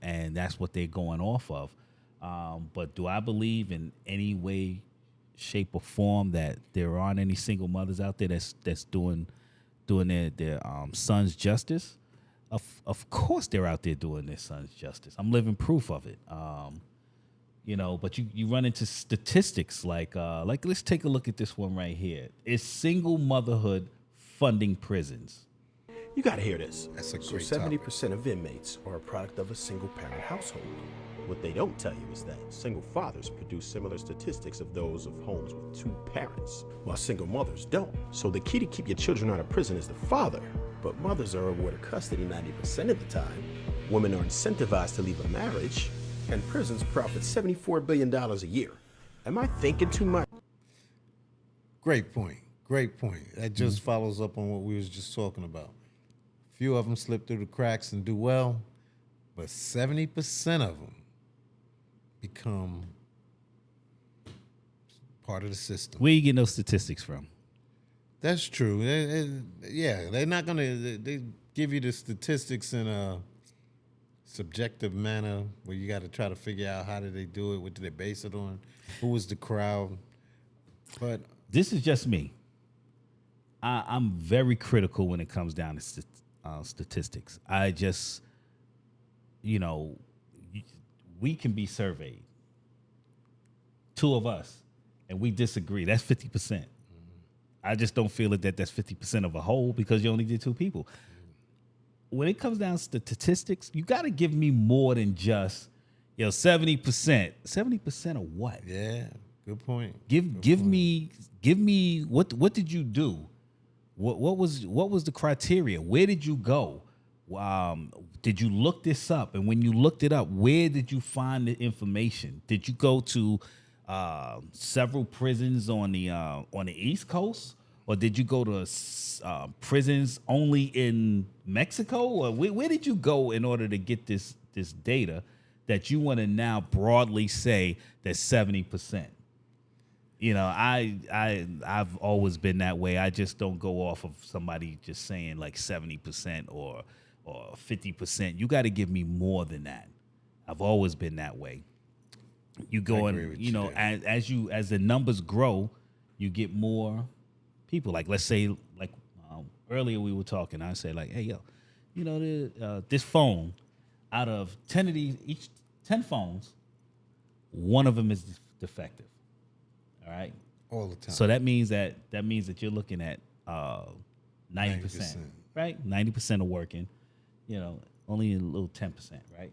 and that's what they're going off of. But do I believe in any way, shape, or form that there aren't any single mothers out there that's doing their sons justice? Of course they're out there doing their sons justice. I'm living proof of it. But you run into statistics like let's take a look at this one right here. Is single motherhood funding prisons? You gotta hear this. That's a So great 70% of inmates are a product of a single-parent household. What they don't tell you is that single fathers produce similar statistics of those of homes with 2 parents, while single mothers don't. So the key to keep your children out of prison is the father. But mothers are awarded custody 90% of the time. Women are incentivized to leave a marriage, and prisons profit $74 billion a year. Am I thinking too much? Great point. Great point. That just follows up on what we was just talking about. Few of them slip through the cracks and do well, but 70% of them become part of the system. Where you getting those statistics from? That's true. Yeah, they're not gonna. They give you the statistics in a subjective manner where you got to try to figure out how did they do it, what did they base it on, who was the crowd. But This is just me. I'm very critical when it comes down to statistics. I just, we can be surveyed, 2 of us, and we disagree. That's 50%. I just don't feel it that's 50% of a whole because you only did 2 people. When it comes down to statistics, you got to give me more than just, 70%. 70% of what? yeah, good point. Give me what did you do? What was the criteria? Where did you go? Did you look this up? And when you looked it up, where did you find the information? Did you go to several prisons on the East Coast, or did you go to prisons only in Mexico? Or where did you go in order to get this data that you want to now broadly say that 70%? I've always been that way. I just don't go off of somebody just saying like 70% or 50%. You got to give me more than that. I've always been that way. You go and as the numbers grow, you get more people. Like let's say earlier we were talking. I said like, hey this phone, out of 10 of these, each 10 phones, one of them is defective. All right. All the time. So that means that you're looking at 90%, right? 90% are working, only a little 10%, right?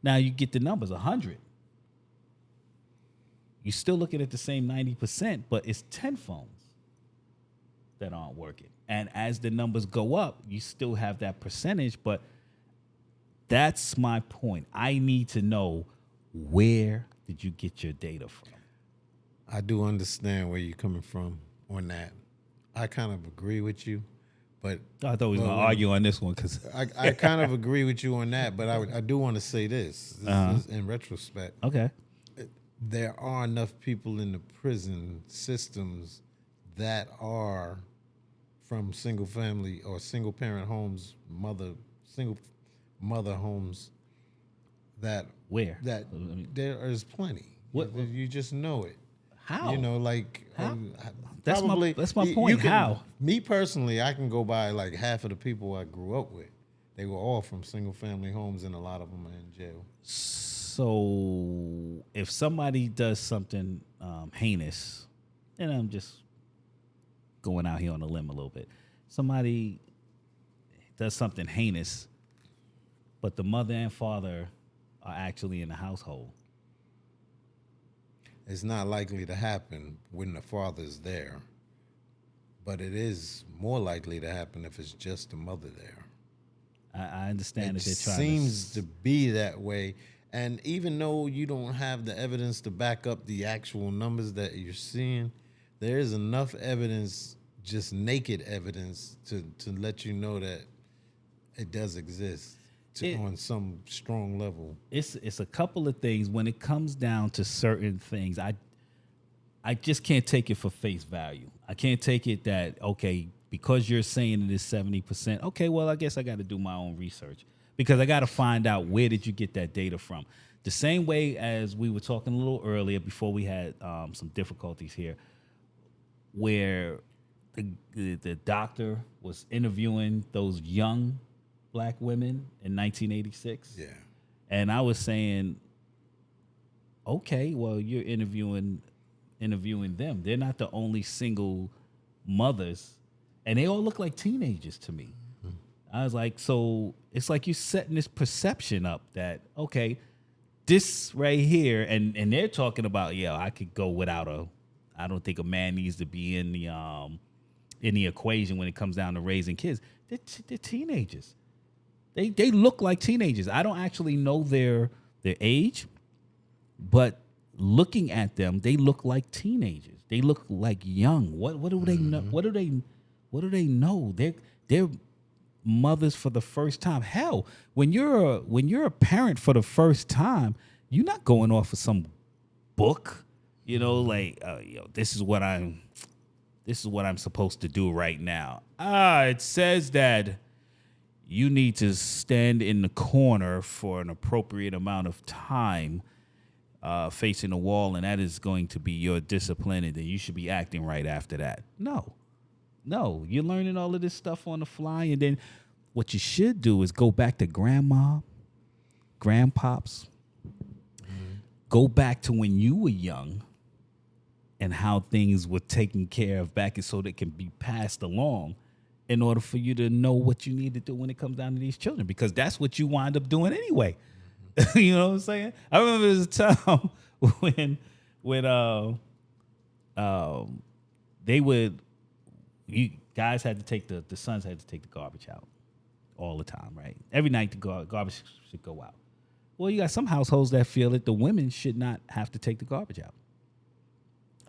Now you get the numbers 100. You're still looking at the same 90%, but it's 10 phones that aren't working. And as the numbers go up, you still have that percentage, but that's my point. I need to know, where did you get your data from? I do understand where you're coming from on that. I kind of agree with you, but I thought we were going to argue on this one because I kind of agree with you on that. But I do want to say this is in retrospect. Okay. There are enough people in the prison systems that are from single family or single parent homes, single mother homes. There is plenty. You just know it. How? That's my point. How? Me personally, I can go by like half of the people I grew up with. They were all from single family homes, and a lot of them are in jail. So if somebody does something heinous, and I'm just going out here on a limb a little bit, somebody does something heinous, but the mother and father are actually in the household. It's not likely to happen when the father's there, but it is more likely to happen if it's just the mother there. I understand that they're trying seems to be that way. And even though you don't have the evidence to back up the actual numbers that you're seeing, there is enough evidence, just naked evidence, to let you know that it does exist on some strong level. It's a couple of things. When it comes down to certain things, I just can't take it for face value. I can't take it that, okay, because you're saying it is 70%, okay, well, I guess I got to do my own research because I got to find out where did you get that data from. The same way as we were talking a little earlier before we had some difficulties here, where the doctor was interviewing those young black women in 1986. Yeah. And I was saying, okay, well, you're interviewing them. They're not the only single mothers and they all look like teenagers to me. I was like, so it's like you're setting this perception up that, okay, this right here, and they're talking about, yeah, I could go without I don't think a man needs to be in the equation when it comes down to raising kids. They're teenagers. They look like teenagers. I don't actually know their age, but looking at them, they look like teenagers. They look like young. What do they know? What do they know? They're mothers for the first time. Hell, when you're a parent for the first time, you're not going off of some book, like this is what I'm supposed to do right now. It says that you need to stand in the corner for an appropriate amount of time, facing the wall, and that is going to be your discipline, and then you should be acting right after that. No, you're learning all of this stuff on the fly, and then what you should do is go back to grandma, grandpops, go back to when you were young and how things were taken care of back and so they can be passed along in order for you to know what you need to do when it comes down to these children, because that's what you wind up doing anyway. You know what I'm saying? I remember there was a time when you guys had to take the sons had to take the garbage out all the time, right? Every night the garbage should go out. Well, you got some households that feel that the women should not have to take the garbage out.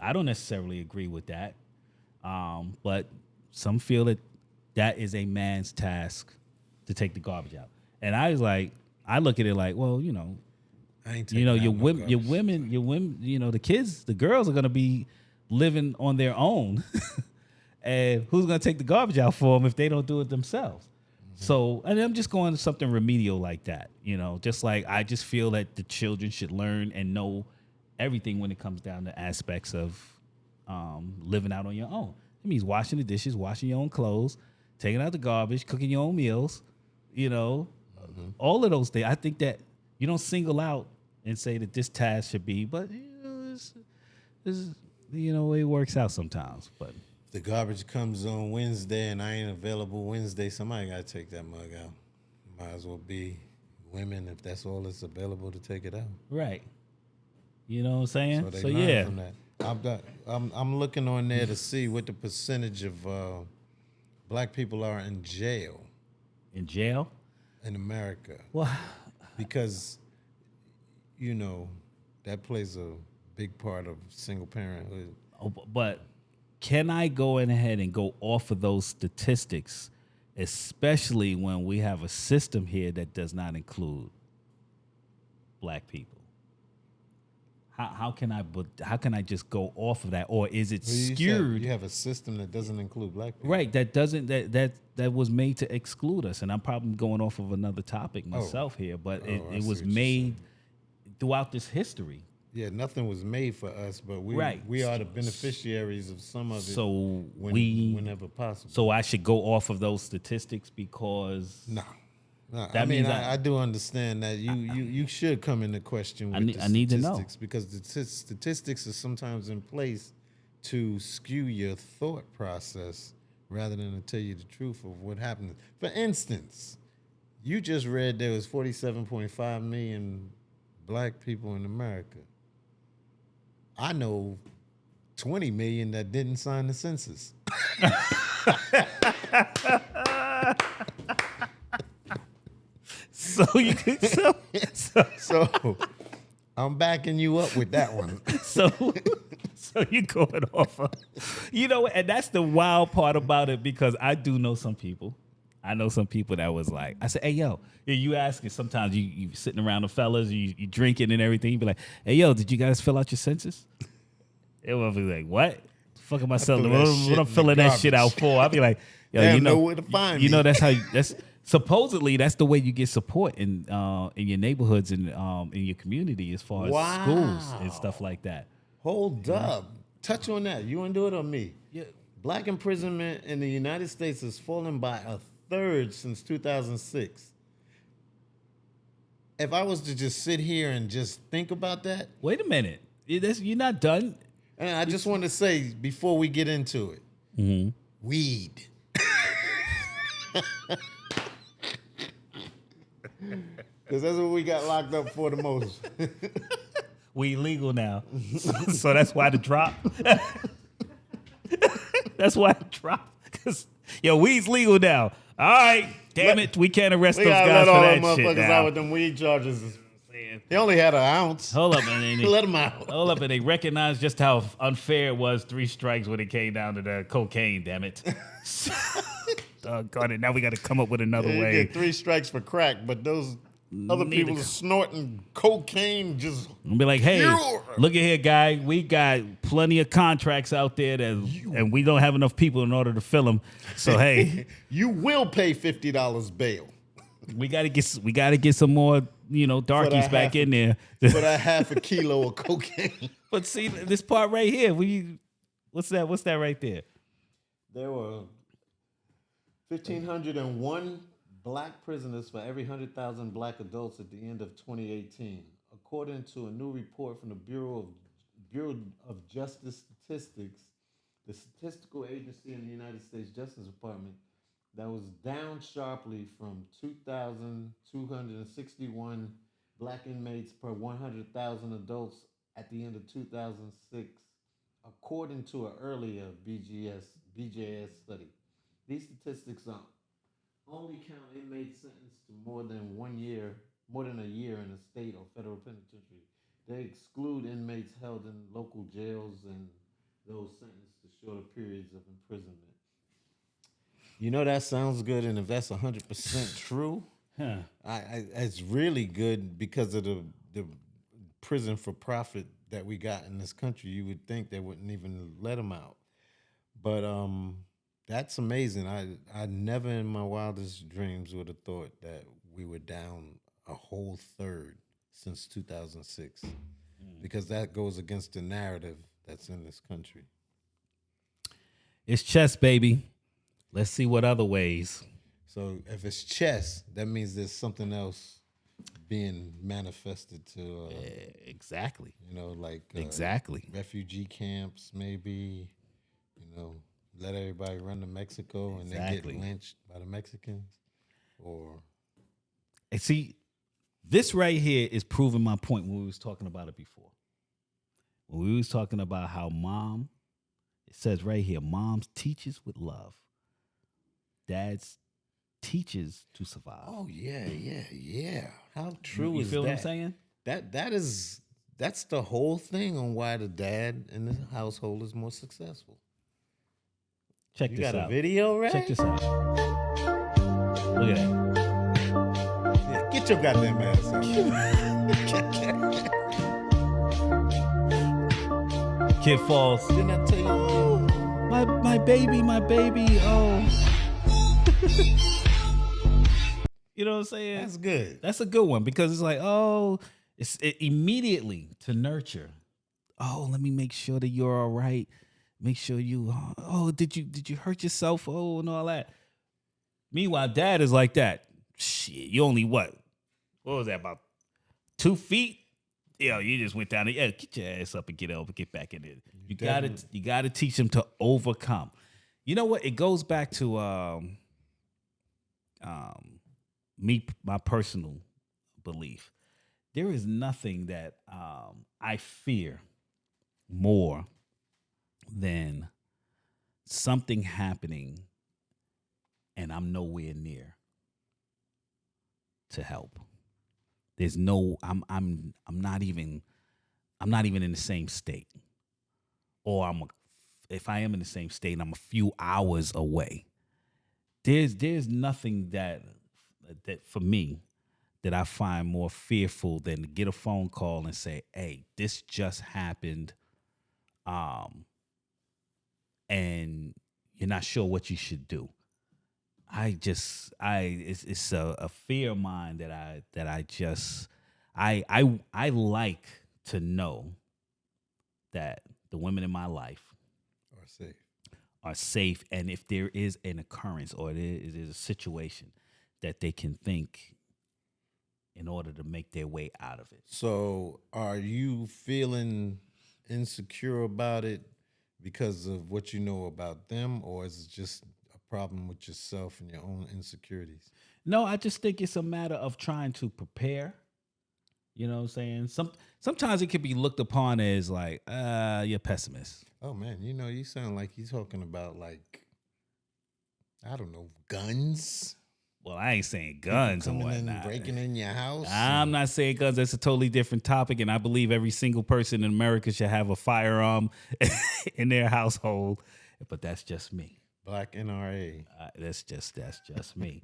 I don't necessarily agree with that, but some feel that is a man's task to take the garbage out. And I was like, I look at it like, well, I ain't your women, the kids, the girls are gonna be living on their own, and who's gonna take the garbage out for them if they don't do it themselves? So, and I'm just going to something remedial like that, just like I just feel that the children should learn and know everything when it comes down to aspects of living out on your own. It means washing the dishes, washing your own clothes, taking out the garbage, cooking your own meals, all of those things. I think that you don't single out and say that this task should be, but it works out sometimes. But the garbage comes on Wednesday and I ain't available Wednesday, somebody got to take that mug out. Might as well be women if that's all that's available to take it out. Right. You know what I'm saying? So yeah. From that. I'm looking on there to see what the percentage of black people are in jail. In jail? In America. Well, because, that plays a big part of single parenthood. But can I go in ahead and go off of those statistics, especially when we have a system here that does not include black people? How can I just go off of that, or is it skewed? You have a system that doesn't include black people, right? That was made to exclude us, and I'm probably going off of another topic myself here, but it was made throughout this history. Yeah, nothing was made for us, but we are the beneficiaries of some of it. So whenever possible. So I should go off of those statistics because no. I do understand that you should come into question with I need to know, because the statistics are sometimes in place to skew your thought process rather than to tell you the truth of what happened. For instance, you just read there was 47.5 million black people in America. I know 20 million that didn't sign the census. So you could so I'm backing you up with that one. So you're going off of, and that's the wild part about it, because I do know some people. I know some people that was like, I said, hey, yo, you asking, sometimes you sitting around the fellas, you drinking and everything, you be like, hey, yo, did you guys fill out your census? It will be like, what? The fuck am I selling? What I'm filling that shit out for? I'll be like, yo, know where to find me. That's how that's supposedly that's the way you get support in your neighborhoods and in your community as far as schools and stuff like that. Hold up. Touch on that. You want to do it or me? Yeah. Black imprisonment in the United States has fallen by a third since 2006. If I was to just sit here and just think about that. Wait a minute. You're not done. And I just want to say before we get into it, weed. Because that's what we got locked up for the most. We illegal now. So that's why the drop. That's why it dropped. Because, yo, weed's legal now. All right. Damn it. We can't arrest We those gotta guys let all for them that shit motherfuckers now. out with them weed charges. He only had an ounce. Hold up, man. Let him out. Hold up, and they recognized just how unfair it was. 3 strikes when it came down to the cocaine, damn it. Doggone it. Now we got to come up with another You way. get 3 strikes for crack, but those other Need people to- snorting cocaine just. And be like, hey, Pure. look at here, guy. We got plenty of contracts out there, and we don't have enough people in order to fill them. So, hey, You will pay $50 bail we got to get some more, darkies back in there. for that half a kilo of cocaine. But see, this part right here, what's that? What's that right there? There were 1,501 black prisoners for every 100,000 black adults at the end of 2018, according to a new report from the Bureau of Justice Statistics, the statistical agency in the United States Justice Department. That was down sharply from 2,261 black inmates per 100,000 adults at the end of 2006, according to an earlier BJS study. These statistics only count inmates sentenced to more than a year in a state or federal penitentiary. They exclude inmates held in local jails and those sentenced to shorter periods of imprisonment. You know, that sounds good, and if that's 100% true, it's really good because of the prison for profit that we got in this country. You would think they wouldn't even let them out, but that's amazing. I never in my wildest dreams would have thought that we were down a whole third since 2006, because that goes against the narrative that's in this country. It's chess, baby. Let's see what other ways. So if it's chess, that means there's something else being manifested to, Exactly. like Exactly. refugee camps, maybe, let everybody run to Mexico and then Exactly. get lynched by the Mexicans, or And see, this right here is proving my point when we was talking about it before. When we was talking about how mom, it says right here, moms teaches with love. Dads teaches to survive. oh yeah. How true you is feel that? what I'm saying? That's the whole thing on why the dad in the household is more successful. Check You this got out. a video, right? Check this out. Look at that. Yeah, get your goddamn ass out. Kid falls. Didn't I tell you? My baby, oh. You know what I'm saying? That's good. That's a good one because it's like, it's immediately to nurture. Oh, let me make sure that you're all right. Make sure you. Did you hurt yourself? Oh, and all that. Meanwhile, dad is like that. Shit, you only what? What was that, about 2 feet? Yeah, you just went down there. Yeah, get your ass up and get back in there. You gotta teach them to overcome. You know what? It goes back to my personal belief. There is nothing that I fear more than something happening and I'm nowhere near to help. There's no, I'm not even in the same state, or if I am in the same state, I'm a few hours away. There's nothing that for me that I find more fearful than to get a phone call and say, "Hey, this just happened," and you're not sure what you should do. It's a fear of mine that I like to know that the women in my life are safe, and if there is an occurrence or there is a situation, that they can think in order to make their way out of it. So, are you feeling insecure about it because of what you know about them, or is it just a problem with yourself and your own insecurities. No, I just think it's a matter of trying to prepare. You know what I'm saying? Sometimes it can be looked upon as like, you're a pessimist. Oh man, you sound like you're talking about like, I don't know, guns. Well, I ain't saying guns and Coming in, whatnot. breaking in your house. I'm not saying guns. That's a totally different topic, and I believe every single person in America should have a firearm in their household. But that's just me. Black NRA. That's just me.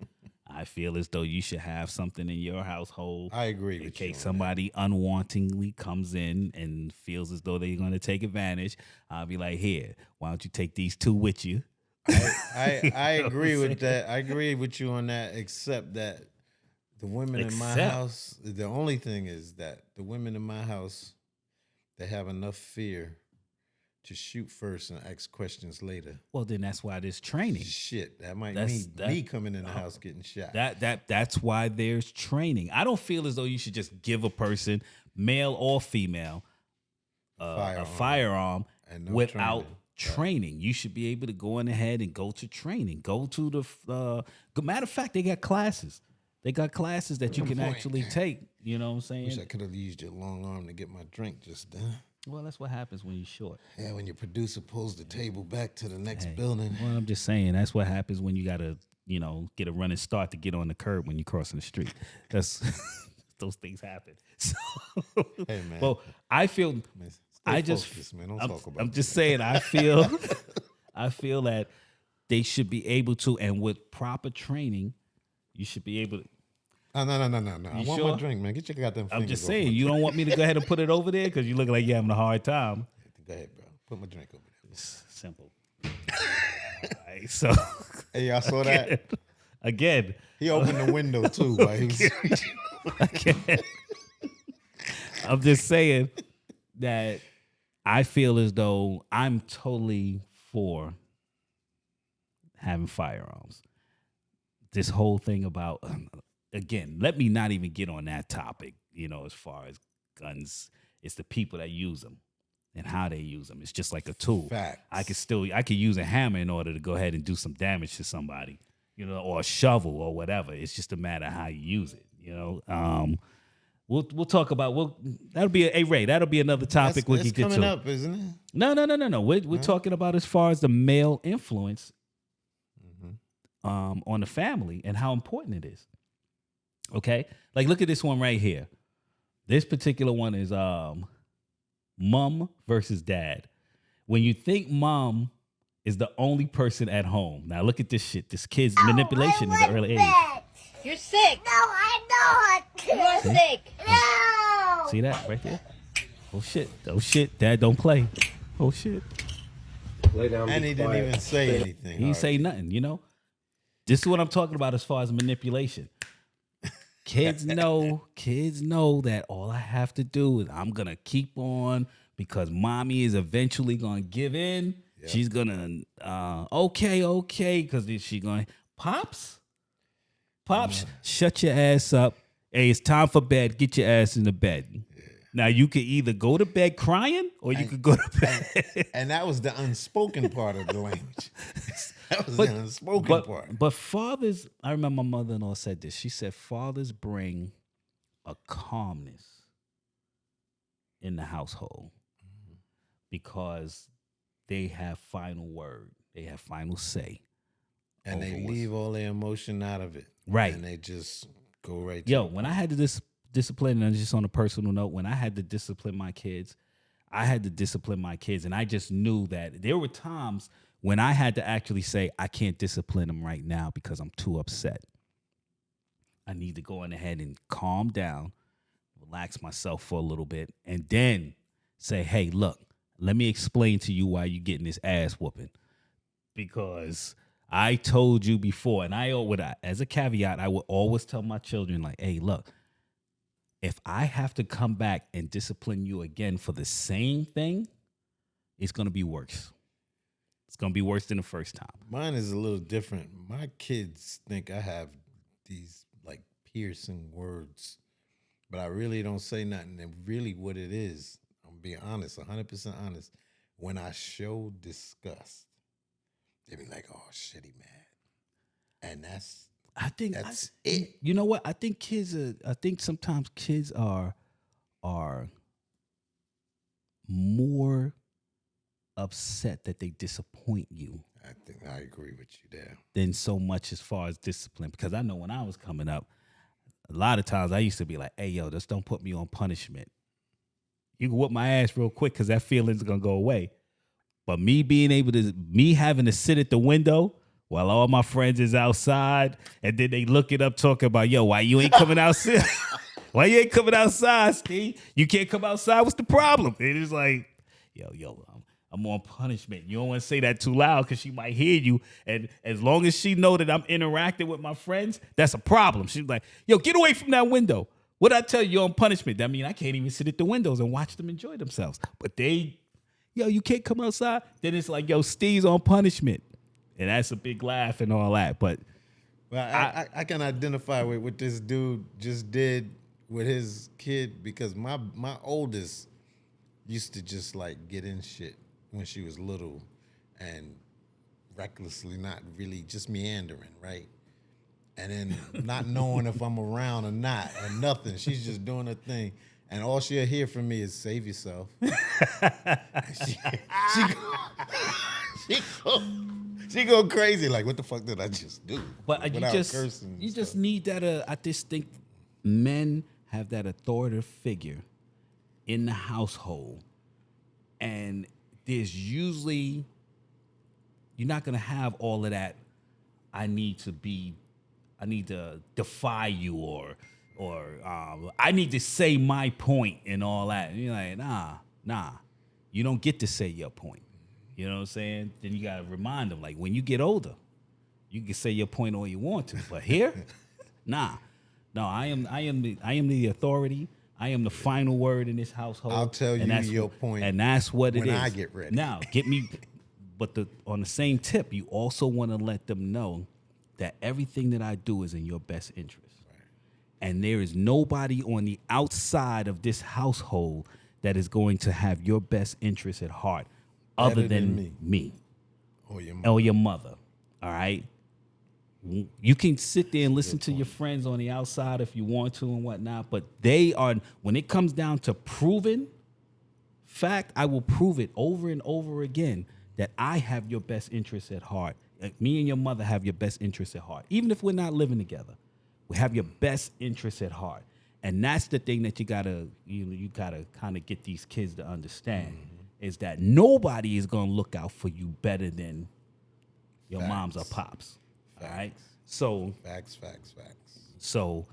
I feel as though you should have something in your household. I agree in with case you. somebody unwantingly comes in and feels as though they're going to take advantage. I'll be like, here, why don't you take these two with you? I agree with that. I agree with you on that, except that the women in my house, the only thing is that the women in my house, they have enough fear to shoot first and ask questions later. Well, then that's why there's training. Shit, that might mean me coming in the house getting shot. That's why there's training. I don't feel as though you should just give a person, male or female, a firearm and no without training. You should be able to go in ahead and go to training. Go to the matter of fact, they got classes. They got classes that you can actually take. You know what I'm saying? Wish I could have used your long arm to get my drink just then. Well, that's what happens when you're short. Yeah, when your producer pulls the table back to the next building. Well, I'm just saying that's what happens when you gotta, get a running start to get on the curb when you're crossing the street. That's those things happen. So, Hey man. well, I feel Stay focused, man. Don't talk about I'm just saying I feel that they should be able to, and with proper training, you should be able to. No. I want sure? my drink, man. Get your goddamn fingers I'm just off saying, my you drink. don't want me to go ahead and put it over there because you look like you're having a hard time. Go ahead, bro. Put my drink over there. It's simple. All right, so Hey, y'all saw that? again, He opened the window too. While he was again, I'm just saying that I feel as though I'm totally for having firearms. This whole thing about, again, let me not even get on that topic, as far as guns. It's the people that use them and how they use them. It's just like a tool. Facts. I could use a hammer in order to go ahead and do some damage to somebody, or a shovel or whatever. It's just a matter of how you use it, We'll talk about that'll be that'll be another topic we can get to. coming up, isn't it? No. We're talking about as far as the male influence on the family and how important it is. Okay? Like look at this one right here. This particular one is mom versus dad. When you think mom is the only person at home. Now look at this shit. This kid's manipulation in the early age. You're sick. No, I'm not. You're sick. No. See that right there? Oh shit. Dad, don't play. Oh shit. Lay down. And he didn't even say anything. He didn't say nothing, This is what I'm talking about as far as manipulation. Kids know that all I have to do is I'm gonna keep on because mommy is eventually gonna give in. Yep. She's gonna okay, because she going Pops, shut your ass up. Hey, it's time for bed. Get your ass in the bed. Yeah. Now you could either go to bed crying or you could go to bed. And that was the unspoken part of the language. That was the unspoken part. But fathers, I remember my mother-in-law said this. She said fathers bring a calmness in the household because they have final word. They have final say. And they leave all their emotion out of it. Right. And they just go right to when I had to discipline, and just on a personal note, when I had to discipline my kids, and I just knew that there were times when I had to actually say, I can't discipline them right now because I'm too upset. I need to go on ahead and calm down, relax myself for a little bit, and then say, hey, look, let me explain to you why you're getting this ass whooping. Because I told you before, and as a caveat, I would always tell my children, like, hey, look, if I have to come back and discipline you again for the same thing, it's going to be worse. It's going to be worse than the first time. Mine is a little different. My kids think I have these like piercing words, but I really don't say nothing. And really what it is, I'm being honest, 100% honest. When I show disgust, they be like, oh, shit, he mad. and I think that's it. You know what? I think sometimes kids are more upset that they disappoint you I think I agree with you there. than so much as far as discipline. Because I know when I was coming up, a lot of times I used to be like, "Hey, yo, just don't put me on punishment. You can whoop my ass real quick because that feeling's gonna go away." But me having to sit at the window while all my friends is outside, and then they looking up talking about, "Yo, why you ain't coming outside? Why you ain't coming outside, Steve? You can't come outside. What's the problem?" It is like, yo, I'm on punishment. You don't want to say that too loud because she might hear you. And as long as she know that I'm interacting with my friends, that's a problem. She's like, "Yo, get away from that window. What I tell you, you're on punishment." That means I can't even sit at the windows and watch them enjoy themselves. But you can't come outside. Then it's like, "Yo, Steve's on punishment." And that's a big laugh and all that. But Well, I can identify with what this dude just did with his kid because my oldest used to just like get in shit when she was little and recklessly, not really, just meandering, right? And then not knowing if I'm around or not and nothing. She's just doing her thing. And all she'll hear from me is "save yourself." She go crazy. Like, what the fuck did I just do? But Without you cursing and just stuff. need that. I just think men have that authoritative figure in the household, and there's usually you're not gonna have all of that. I need to defy you, or I need to say my point and all that. And you're like, nah, you don't get to say your point. You know what I'm saying? Then you gotta remind them, like, when you get older, you can say your point all you want to, but here, nah. No, I am the authority. I am the final word in this household. I'll tell you your point and that's what it is. when I get ready. Now, get me. But on the same tip, you also want to let them know that everything that I do is in your best interest, and there is nobody on the outside of this household that is going to have your best interest at heart, other than me Or your mother. All right. You can sit there and listen to your friends on the outside if you want to and whatnot, but when it comes down to proven fact, I will prove it over and over again that I have your best interests at heart. Like, me and your mother have your best interests at heart. Even if we're not living together, we have your best interests at heart. And that's the thing that you gotta kind of get these kids to understand, is that nobody is gonna look out for you better than your moms or pops. All right. So facts. So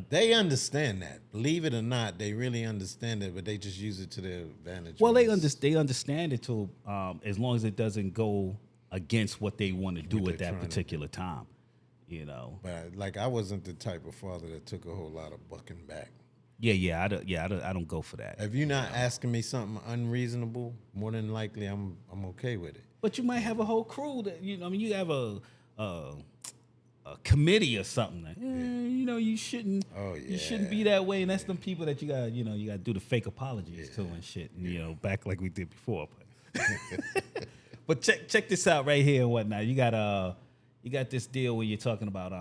they understand that. Believe it or not, they really understand it, but they just use it to their advantage. well, they understand it to as long as it doesn't go against what they want to do at that particular time. You know. But like, I wasn't the type of father that took a whole lot of bucking back. I don't go for that. If you're not asking me something unreasonable, more than likely I'm okay with it. But you might have a whole crew that you have a committee or something. Like, you shouldn't. Oh, You shouldn't be that way, and that's them people that you got to do the fake apologies to and shit. And, back like we did before. But check this out right here and whatnot. You got this deal where you're talking about.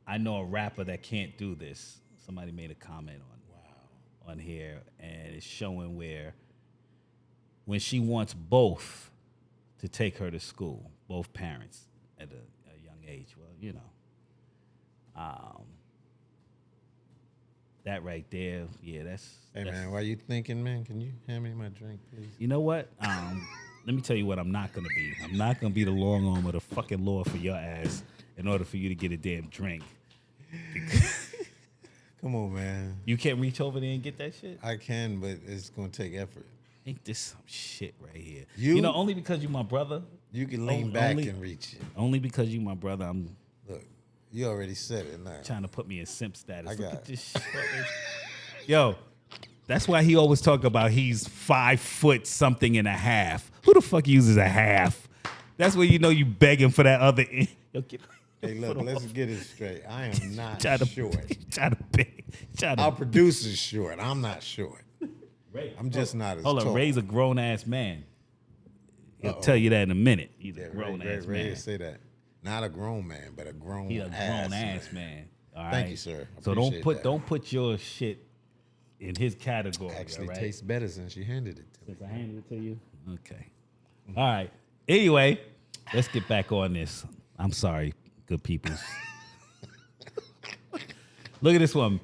I know a rapper that can't do this. Somebody made a comment on here, and it's showing where when she wants both to take her to school, both parents at a young age. Well, that right there, that's. Hey, man, while you thinking, man, can you hand me my drink, please? You know what? Let me tell you what I'm not gonna be. I'm not gonna be the long arm of the fucking law for your ass in order for you to get a damn drink. Come on, man. You can't reach over there and get that shit? I can, but it's gonna take effort. Ain't this some shit right here? You only because you my brother. You can lean back and reach it. Only because you my brother, I'm. Look, you already said it now. Trying to put me in simp status. I Look got at this shit. Yo, that's why he always talk about he's 5 foot something and a half. Who the fuck uses a half? That's where you begging for that other end. Yo, hey, look, let's get it straight. I am not short. Our producer's short. I'm not short. Ray, I'm just not as tall. Hold on, Ray's a grown ass man. He'll tell you that in a minute. He's a grown ass man. Ray say that. Not a grown man, but a grown He a grown ass man. man. All right. Thank you, sir. So Appreciate don't put your shit in his category. Actually all right? tastes better since you handed it to me. Since I handed it to you. Okay. All right. Anyway, let's get back on this. I'm sorry, good peoples. Look at this one.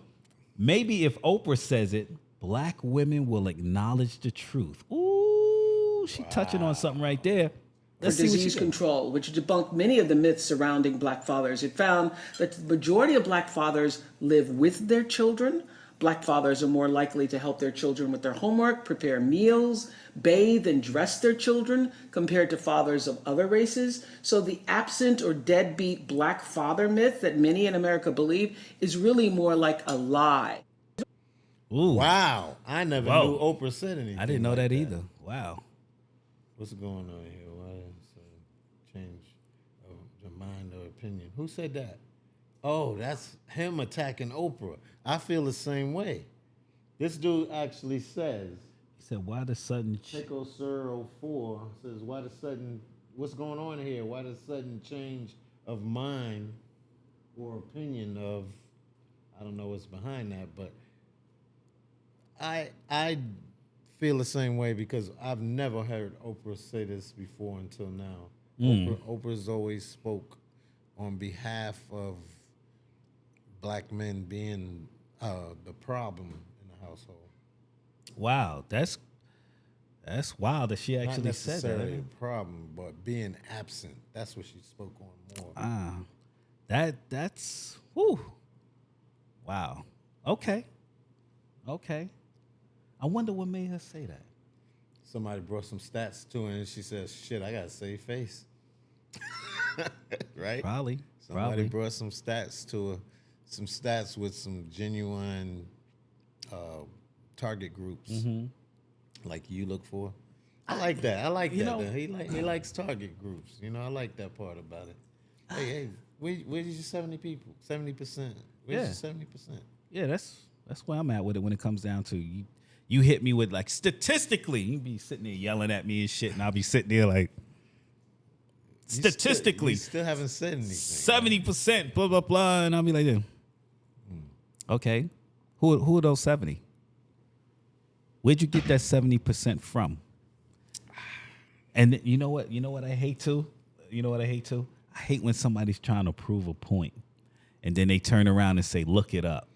Maybe if Oprah says it, black women will acknowledge the truth. Ooh, she touching on something right there. For disease control, which debunked many of the myths surrounding black fathers. It found that the majority of black fathers live with their children. Black fathers are more likely to help their children with their homework, prepare meals, bathe and dress their children compared to fathers of other races. So the absent or deadbeat black father myth that many in America believe is really more like a lie. Ooh. Wow. I never knew Oprah said anything. I didn't know that either. Wow. What's going on here? Why is change of the mind or opinion? Who said that? Oh, that's him attacking Oprah. I feel the same way. This dude actually says, He said, why the sudden... Chico Sir 04 says, why the sudden, what's going on here? Why the sudden change of mind or opinion of, I don't know what's behind that, but I feel the same way because I've never heard Oprah say this before until now. Oprah's always spoke on behalf of black men being the problem in the household. Wow, that's wild that she Not actually said necessarily that. a problem, but being absent. That's what she spoke on more. That's whew. Wow. Okay. I wonder what made her say that. Somebody brought some stats to her and she says, shit, I gotta save face. Right? Probably. Somebody brought some stats to her, some stats with some genuine target groups like you look for. I like that. I like that. He likes target groups. You know, I like that part about it. Hey, where's your 70 people? 70%. Where's your 70%? Yeah, that's where I'm at with it when it comes down to you hit me with like statistically, you be sitting there yelling at me and shit, and I'll be sitting there like statistically, you still haven't said anything. 70%, blah blah blah, and I'll be like, yeah. Okay, who are those 70? Where'd you get that 70% from? And you know what? You know what I hate too? I hate when somebody's trying to prove a point, and then they turn around and say, "Look it up."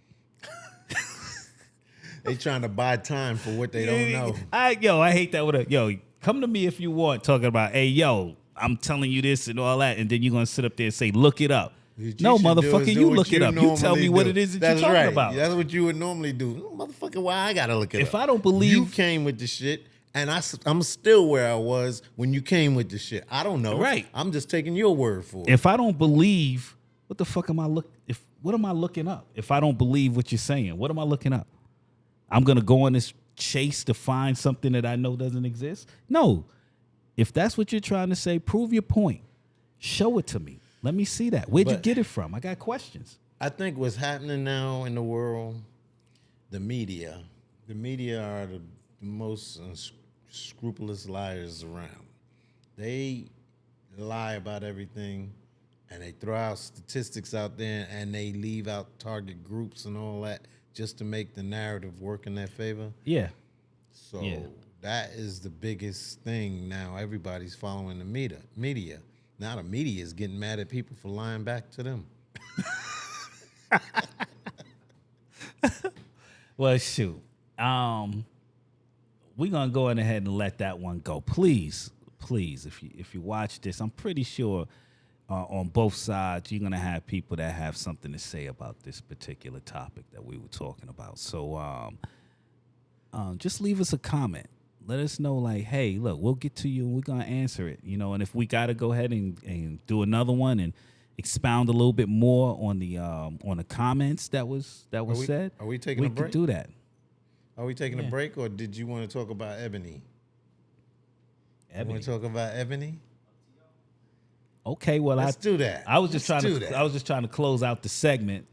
They trying to buy time for what they don't know. I hate that come to me if you want, talking about, hey, yo, I'm telling you this and all that, and then you're going to sit up there and say, look it up. No, motherfucker, you look it up. You tell me what it is that you're talking about. That's what you would normally do. Motherfucker, why I got to look it up? If I don't believe... You came with the shit, and I'm still where I was when you came with the shit. I don't know. Right. I'm just taking your word for it. If I don't believe, what the fuck am I what am I looking up? If I don't believe what you're saying, what am I looking up? I'm going to go on this chase to find something that I know doesn't exist? No. If that's what you're trying to say, prove your point. Show it to me. Let me see that. Where'd you get it from? I got questions. I think what's happening now in the world, the media are the most unscrupulous liars around. They lie about everything, and they throw out statistics out there, and they leave out target groups and all that, just to make the narrative work in their favor. Yeah. So that is the biggest thing now. Everybody's following the media. Now the media is getting mad at people for lying back to them. Well, shoot. We're going to go ahead and let that one go. Please, if you watch this, I'm pretty sure on both sides, you're going to have people that have something to say about this particular topic that we were talking about. So just leave us a comment. Let us know, like, hey, look, we'll get to you and we're going to answer it. You know, and if we got to go ahead and do another one and expound a little bit more on the comments that was said. Are we taking a break? We could do that. Are we taking a break, or did you want to talk about Ebony? You want to talk about Ebony? Okay, well, let's do that. I was just trying to close out the segment.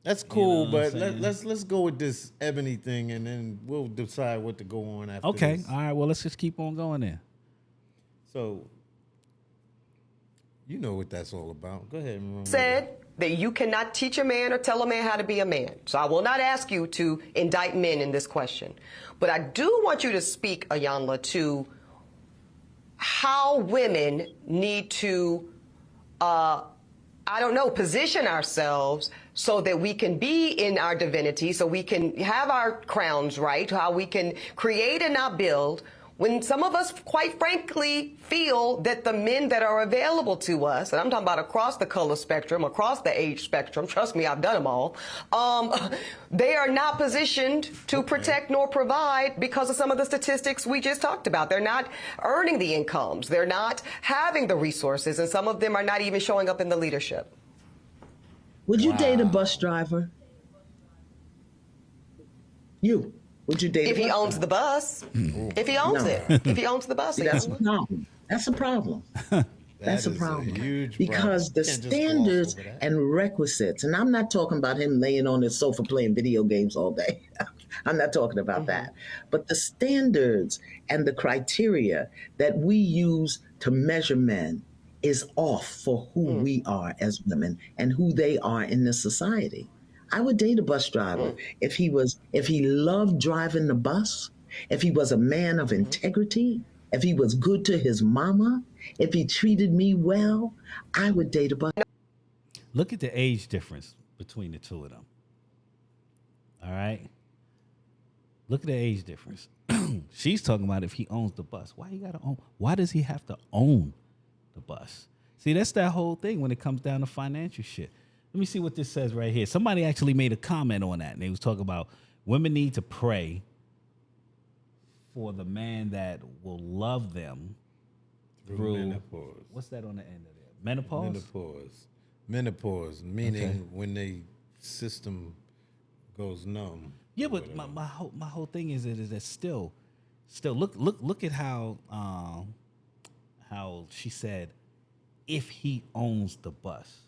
That's cool, but let's go with this Ebony thing, and then we'll decide what to go on after. Okay, this. all right. Well, let's just keep on going there. So You know what that's all about. Go ahead, Ramona. Said that you cannot teach a man or tell a man how to be a man. So I will not ask you to indict men in this question. But I do want you to speak, Ayanla, to how women need to, position ourselves so that we can be in our divinity, so we can have our crowns right, how we can create and not build, when some of us, quite frankly, feel that the men that are available to us, and I'm talking about across the color spectrum, across the age spectrum, trust me, I've done them all, they are not positioned to protect nor provide because of some of the statistics we just talked about. They're not earning the incomes. They're not having the resources, and some of them are not even showing up in the leadership. Would you date a bus driver? Would you date if he owns the bus? If he owns it. If he owns the bus. That's a problem. That's a problem. That's a problem. Huge because the standards and requisites, and I'm not talking about him laying on his sofa playing video games all day. I'm not talking about that. But the standards and the criteria that we use to measure men is off for who we are as women and who they are in this society. I would date a bus driver if he loved driving the bus, if he was a man of integrity, if he was good to his mama, if he treated me well. I would date a bus. Look at the age difference between the two of them. All right. Look at the age difference. She's talking about if he owns the bus. Why does he have to own the bus? See, that's that whole thing when it comes down to financial shit. Let me see what this says right here. Somebody actually made a comment on that, and they was talking about women need to pray for the man that will love them through menopause. What's that on the end of there? Menopause? Menopause, meaning when the system goes numb. Yeah, but my whole thing is that still look at how she said if he owns the bus.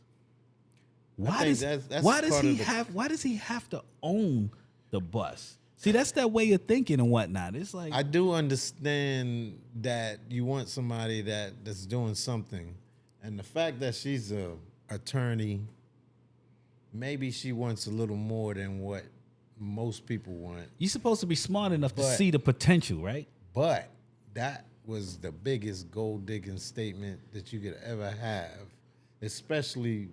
Why does he have to own the bus? See, that's that way of thinking and whatnot. It's like I do understand that you want somebody that's doing something, and the fact that she's a attorney, maybe she wants a little more than what most people want. You're supposed to be smart enough to see the potential, right? But that was the biggest gold digging statement that you could ever have, especially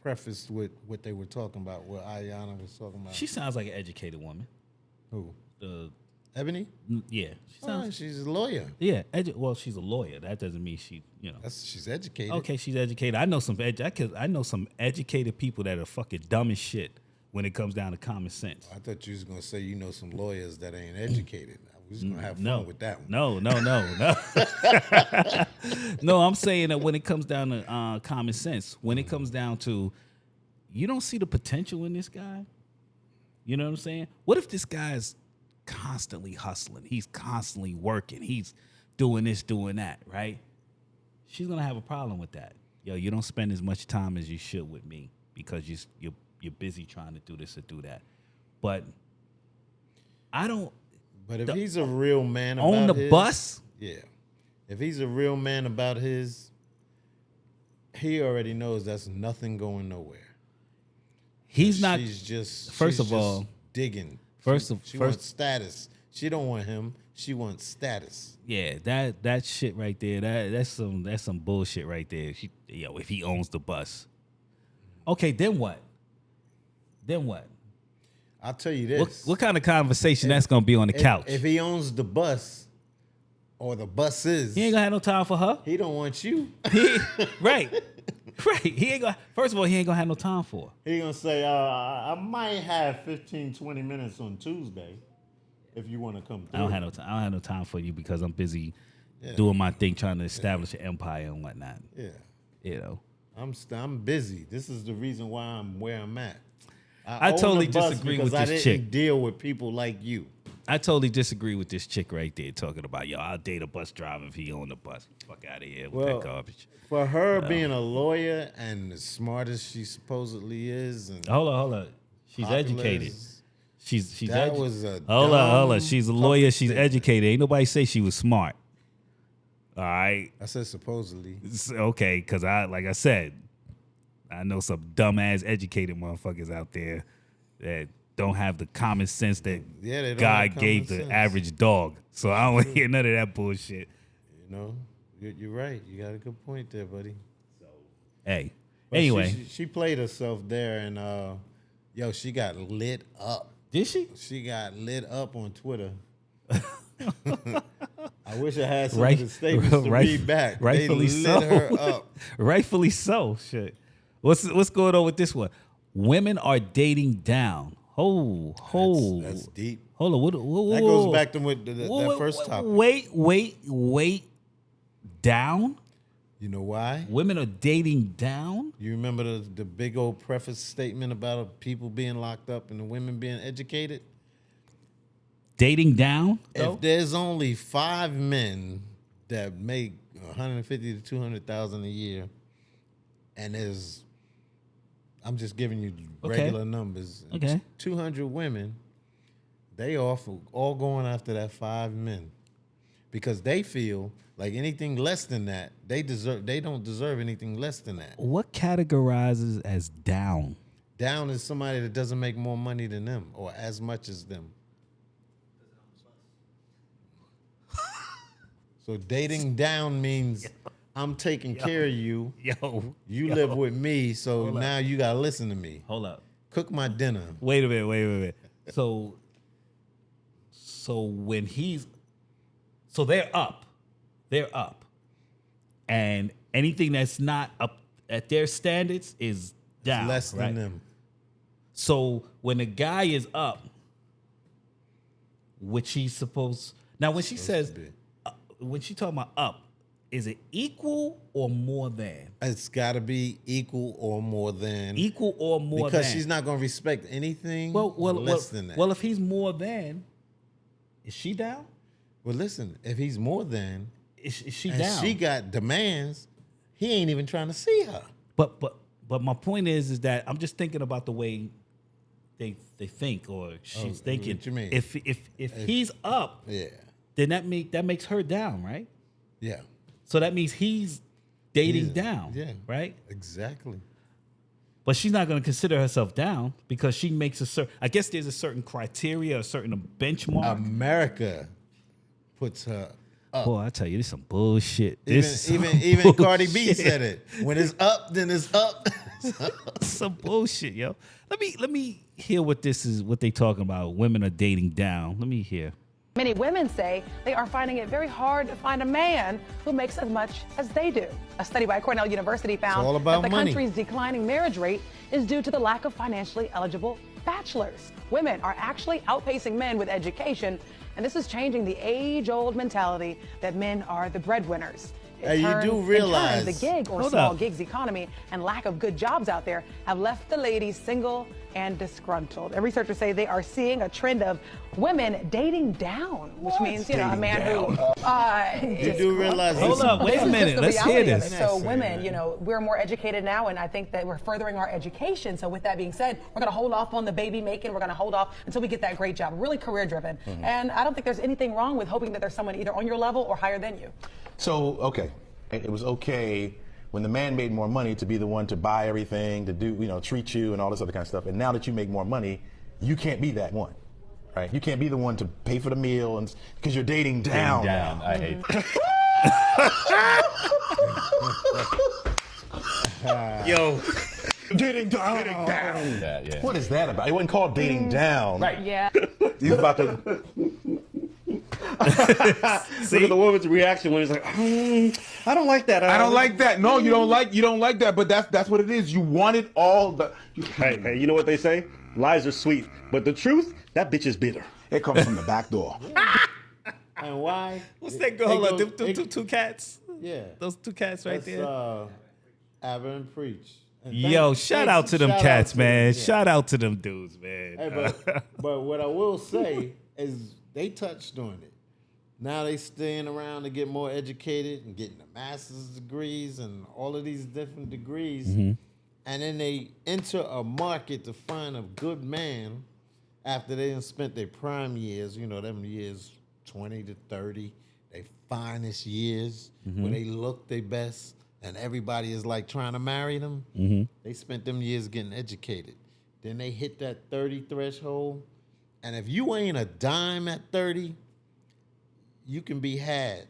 prefaced with what they were talking about, what Ayana was talking about. She sounds like an educated woman. Who? Ebony? Yeah. She's a lawyer. Yeah. She's a lawyer. That doesn't mean she, she's educated. Okay, she's educated. I know some educated people that are fucking dumb as shit when it comes down to common sense. I thought you was going to say you know some lawyers that ain't educated. We was going to have fun with that one. No. No, I'm saying that when it comes down to common sense, when it comes down to, you don't see the potential in this guy? You know what I'm saying? What if this guy's constantly hustling? He's constantly working. He's doing this, doing that, right? She's going to have a problem with that. Yo, you don't spend as much time as you should with me because you're busy trying to do this or do that. But I don't... But if he's a real man about on the bus, yeah. If he's a real man about his, he already knows that's nothing going nowhere. He's not. She's just first of all digging. She wants status. She don't want him. She wants status. Yeah, that shit right there. That's some bullshit right there. If he owns the bus, okay, then what? I'll tell you this. What kind of conversation that's gonna be on the couch? If he owns the bus or the buses, he ain't gonna have no time for her. He don't want you. Right. He ain't gonna. First of all, he ain't gonna have no time for her. He gonna say, I might have 15, 20 minutes on Tuesday if you want to come through. I don't have no time for you because I'm busy doing my thing, trying to establish an empire and whatnot. Yeah. You know. I'm busy. This is the reason why I'm where I'm at. I totally disagree with this chick. I didn't deal with people like you. I totally disagree with this chick right there talking about, I'll date a bus driver if he owned a bus. Fuck out of here with that garbage. For her being a lawyer and as smart as she supposedly is. And hold on. She's educated. Hold on. She's a lawyer. She's educated. Ain't nobody say she was smart. All right. I said supposedly. Okay, because like I said, I know some dumbass educated motherfuckers out there that don't have the common sense that Yeah, they don't God have gave common the sense. average dog. So I don't want to hear none of that bullshit. You know, you're right. You got a good point there, buddy. Hey, But anyway. she played herself there, and yo, she got lit up. Did she? She got lit up on Twitter. I wish I had some of the statements to read back. Rightfully they lit so. her up. Rightfully so. Shit. What's going on with this one? Women are dating down. That's deep. Hold on. What, That goes back to that first topic. Wait. Down? You know why? Women are dating down? You remember the big old preface statement about people being locked up and the women being educated? Dating down? Though? If there's only 5 men that make 150 to 200,000 a year, and I'm just giving you regular numbers. Okay. 200 women, they all going after that 5 men because they feel like anything less than that, they don't deserve anything less than that. What categorizes as down? Down is somebody that doesn't make more money than them or as much as them. So dating down means I'm taking care of you. You live with me, so now you gotta listen to me. Hold up. Cook my dinner. Wait a minute. So when they're up. And anything that's not up at their standards is down. Less than them. So when a guy is up, which he's supposed now when she says when she talking about up, is it equal or more than? It's got to be equal or more than. Equal or more because than. she's not going to respect anything less than that. Well, if he's more than, is she down? Well, listen, if he's more than, is she and down? she got demands, he ain't even trying to see her. But my point is that I'm just thinking about the way they think or she's thinking. What you mean? If he's up, then that makes her down, right? Yeah. So that means he's dating down, right? Exactly. But she's not going to consider herself down because she makes a certain. I guess there's a certain criteria, a certain benchmark. America puts her up. Boy, I tell you, this is some bullshit. Even Cardi B said it. When it's up, then it's up. Some bullshit, yo. Let me hear what this is. What they talking about? Women are dating down. Let me hear. Many women say they are finding it very hard to find a man who makes as much as they do. A study by Cornell University found that the country's declining marriage rate is due to the lack of financially eligible bachelors. Women are actually outpacing men with education, and this is changing the age-old mentality that men are the breadwinners. You do realize the gig or small gigs economy and lack of good jobs out there have left the ladies single and disgruntled. And researchers say they are seeing a trend of women dating down, which means, you know, a man who you do realize. Hold up, wait a minute. Let's hear this. So women, you know, we're more educated now, and I think that we're furthering our education. So with that being said, we're going to hold off on the baby making. We're going to hold off until we get that great job, really career driven. And I don't think there's anything wrong with hoping that there's someone either on your level or higher than you. So, okay, it was okay when the man made more money to be the one to buy everything, to do, you know, treat you and all this other kind of stuff. And now that you make more money, you can't be that one, right? You can't be the one to pay for the meal and because you're dating down. I hate that. Yo. Dating down. Yeah. What is that about? It wasn't called dating down. Right. Yeah. He's about to. Look at the woman's reaction when he's like, I don't like that. I don't like that. No, you don't like that. But that's what it is. You wanted all the. Hey, you know what they say? Lies are sweet, but the truth, that bitch is bitter. It comes from the back door. And why? What's that girl? Hold on, two cats. Yeah, those two cats right there. Abba and Preach. And yo, shout out to them cats, man. Yeah. Shout out to them dudes, man. Hey, but what I will say is they touched on it. Now they staying around to get more educated and getting the master's degrees and all of these different degrees. And then they enter a market to find a good man after they done spent their prime years, you know, them years 20 to 30. their finest years, where they look their best, and everybody is like trying to marry them. They spent them years getting educated. Then they hit that 30 threshold, and if you ain't a dime at 30, you can be had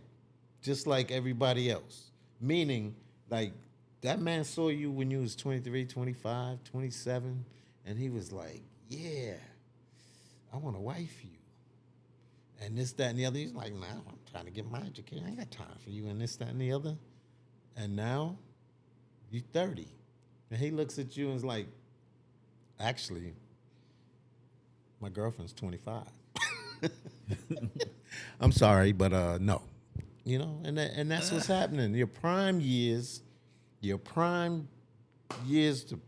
just like everybody else. Meaning, like, that man saw you when you was 23, 25, 27, and he was like, yeah, I want to wife you. And this, that, and the other. He's like, nah, I'm trying to get my education. I ain't got time for you and this, that, and the other. And now, you 30. And he looks at you and is like, actually, my girlfriend's 25. I'm sorry, but no. You know, and that's what's happening. Your prime years to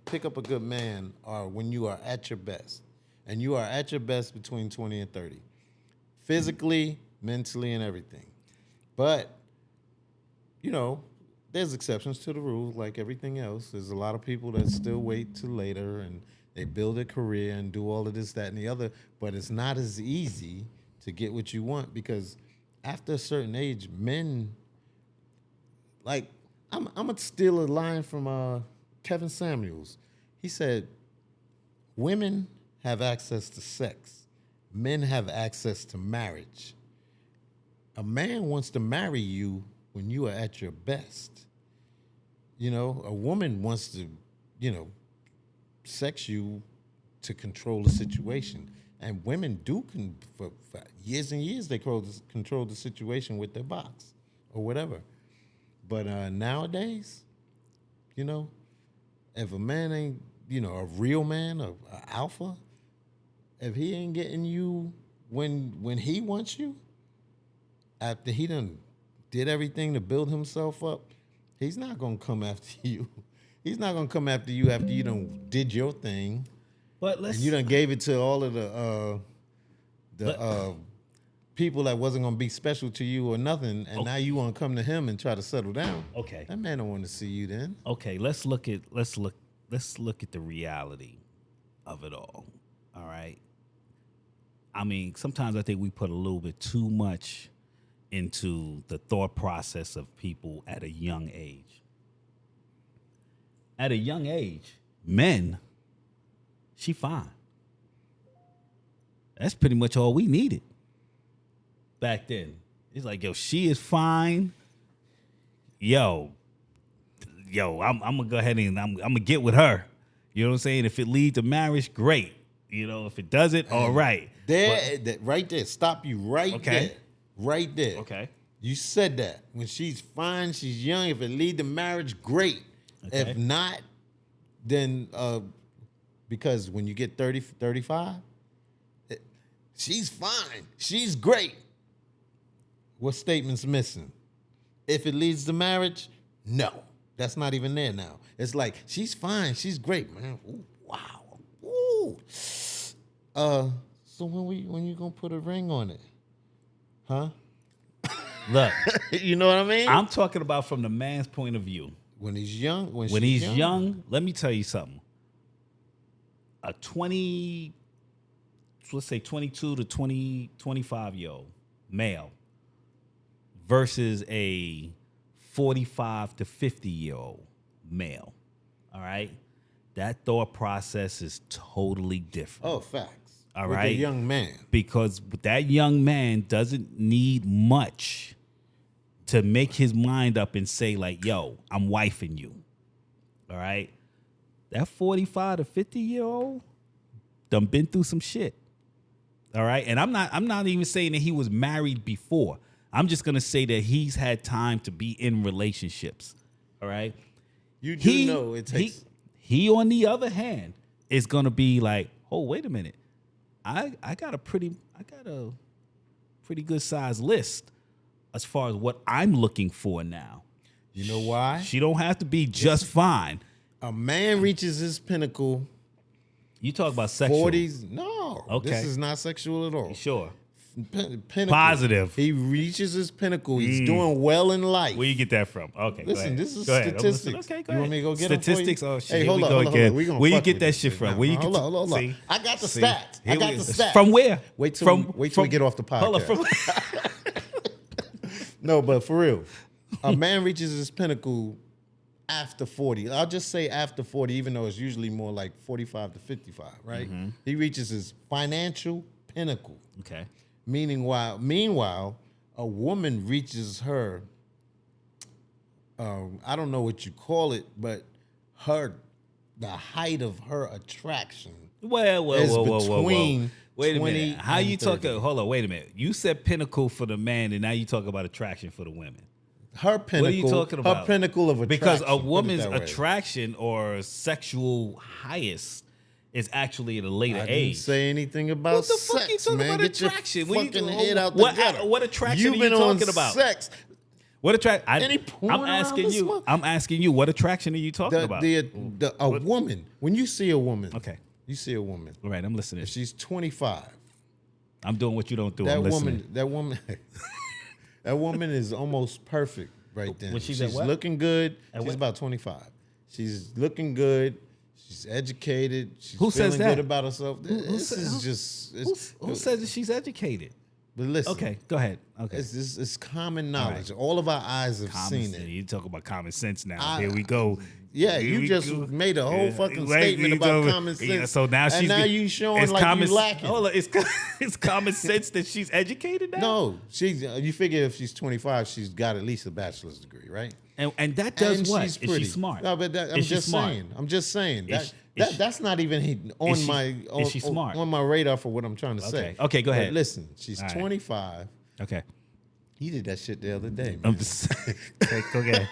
pick up a good man are when you are at your best. And you are at your best between 20 and 30. Physically, mentally, and everything. But, you know, there's exceptions to the rule like everything else. There's a lot of people that still wait till later and they build a career and do all of this, that, and the other. But it's not as easy to get what you want because after a certain age, men, like, I'm going to steal a line from Kevin Samuels. He said, women have access to sex. Men have access to marriage. A man wants to marry you when you are at your best. You know, a woman wants to, you know, sex you to control the situation. And women do, for years and years, they control the situation with their box or whatever. But nowadays, you know, if a man ain't, you know, a real man, a alpha, if he ain't getting you when he wants you, after he done did everything to build himself up, he's not going to come after you. He's not going to come after you done did your thing. But and you done gave it to all of the people that wasn't going to be special to you or nothing, and now you want to come to him and try to settle down. Okay. That man don't want to see you then. Okay, let's look at the reality of it all. All right. I mean, sometimes I think we put a little bit too much into the thought process of people at a young age. At a young age, men, she fine. That's pretty much all we needed back then. It's like, yo, she is fine. Yo, I'm gonna go ahead and I'm gonna get with her. You know what I'm saying? If it leads to marriage, great. You know, if it doesn't, all right. Right there. Stop you right there. Right there. Okay. You said that. When she's fine, she's young. If it lead to marriage, great. Okay. If not, then because when you get 30, 35, she's fine. She's great. What statement's missing? If it leads to marriage, no. That's not even there now. It's like, she's fine. She's great, man. Ooh, wow. Ooh. So when you gonna put a ring on it? Huh? Look. You know what I mean? I'm talking about from the man's point of view. When he's young, when he's young. young, let me tell you something. A 22 to 25-year-old male versus a 45 to 50-year-old male. All right? That thought process is totally different. Oh, facts. All with right? a young man. Because that young man doesn't need much to make his mind up and say, like, yo, I'm wifing you. All right? That 45 to 50-year-old done been through some shit. All right? And I'm not even saying that he was married before. I'm just going to say that he's had time to be in relationships. All right? You do know it takes... He, on the other hand, is going to be like, oh, wait a minute. I got a pretty good sized list as far as what I'm looking for now. You know why? She don't have to be just fine. A man reaches his pinnacle. You talk about sexual. 40s. No. Okay. This is not sexual at all. Sure. Pinnacle. Positive. He reaches his pinnacle. He's doing well in life. Where you get that from? Okay. Listen, this is go statistics. Okay, go you ahead. want me to go get statistics? them for you? Oh shit. Hey, Here we go again. Where you get that shit from? Where you get hold on. I got the stats. I got the stats. From where? Wait till we get off the podcast. Hold on. No, but for real, a man reaches his pinnacle after 40. I'll just say after 40, even though it's usually more like 45 to 55, right? Mm-hmm. He reaches his financial pinnacle. Okay. Meanwhile, a woman reaches her, I don't know what you call it, but the height of her attraction. Whoa. between Wait a 20 minute. How and you 30. talking? Hold on. Wait a minute. You said pinnacle for the man, and now you talk about attraction for the women. Her pinnacle. What are you talking about? Her pinnacle of attraction. Because a put it woman's that way. attraction or sexual highest is actually at a later I age. didn't say anything about What the sex, fuck you talking man. about Get your attraction? fucking head out the gutter. What attraction You've are you been on talking about? Sex. What attraction? Any porn I'm asking around this you. month? I'm asking you. What attraction are you talking about? A woman. When you see a woman, Okay. you see a woman. All right. I'm listening. If she's 25, I'm doing what you don't do. that I'm listening. woman, that woman is almost perfect right then. When she's at what? looking good. At She's what? about 25. She's looking good. She's educated. She's Who says feeling that? good about herself. Who says that she's educated? But listen. Okay, go ahead. Okay. It's common knowledge. All of our eyes have Common seen sense. it. You talk about common sense now. I- Here we go. Yeah, Here you we just go. made a whole fucking Right, statement you about go- common sense. Yeah, so now and she's now you showing it's like common, you lacking. Hold on, it's common sense that she's educated now. No, she's. You figure if she's 25, she's got at least a bachelor's degree, right? And that does And what? she's Is she pretty. smart? No, but I'm Is she just smart? saying. I'm just saying Is that's not even on she- my is she smart? on my radar for what I'm trying to say. Okay, go But ahead. listen, she's All right. 25. Okay. He did that shit the other day, man. I'm just okay.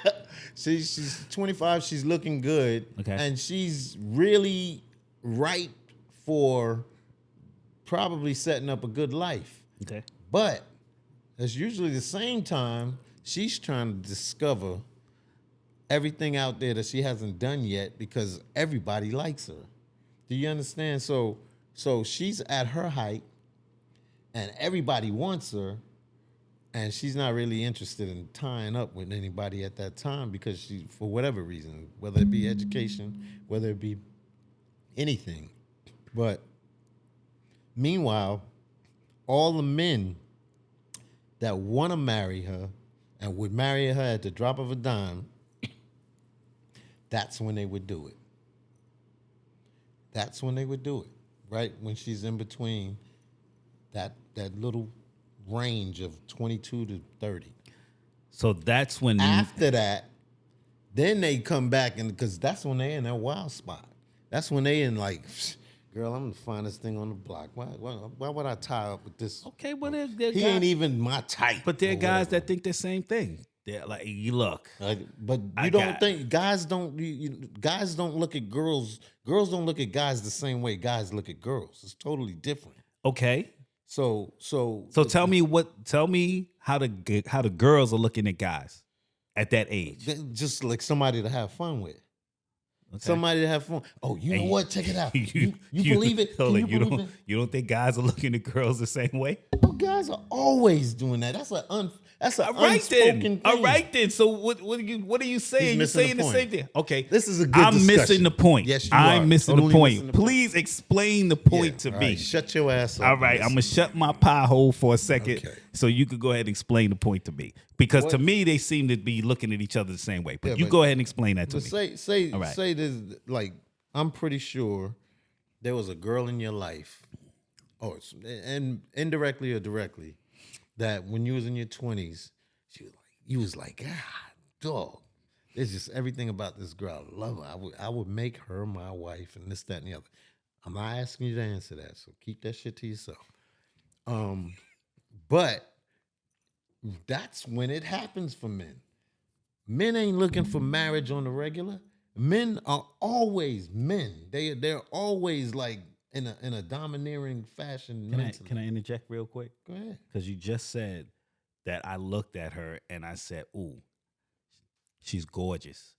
She's 25. She's looking good. Okay. And she's really ripe for probably setting up a good life. Okay. But it's usually the same time she's trying to discover everything out there that she hasn't done yet because everybody likes her. Do you understand? So she's at her height and everybody wants her. And she's not really interested in tying up with anybody at that time because she, for whatever reason, whether it be education, whether it be anything. But meanwhile, all the men that want to marry her and would marry her at the drop of a dime, that's when they would do it. That's when they would do it, right? When she's in between that little range of 22 to 30. So that's when After that, then they come back and because that's when they in that wild spot. That's when they in like, girl, I'm the finest thing on the block. Why would I tie up with this? Okay, well, they're He guys, ain't even my type. but there are or guys whatever. that think the same thing. They're like, you look. But I you don't got- think guys don't guys don't look at girls. Girls don't look at guys the same way guys look at girls. It's totally different. Okay. So tell me how the girls are looking at guys at that age. just like somebody to have fun with. Okay. Somebody to have fun. Oh, you know And what? Check it out. You believe it? Hold Can on, you believe it? you don't think guys are looking at girls the same way? Oh, guys are always doing that. That's an All right unspoken then. thing. All right then. So what are you saying? You're missing the saying the point. same thing. Okay. This is a good I'm discussion. missing the point. Yes, you I'm are. missing Totally the point. missing the point. Please explain the point to All me. right, shut your ass up. All right, I'm gonna shut my pie hole for a second, Okay. so you could go ahead and explain the point to me. Because to What- me, they seem to be looking at each other the same way. But Yeah, you but- go ahead and explain that to But me. say All right. say this, like, I'm pretty sure there was a girl in your life, and indirectly or directly, that when you was in your 20s, you was like, God, dog. There's just everything about this girl. I love her. I would make her my wife and this, that, and the other. I'm not asking you to answer that, so keep that shit to yourself. But that's when it happens for men. Men ain't looking for marriage on the regular. Men are always men. They're always like in a domineering fashion. mentally. Can I interject real quick? Go ahead. Because you just said that I looked at her and I said, "Ooh, she's gorgeous.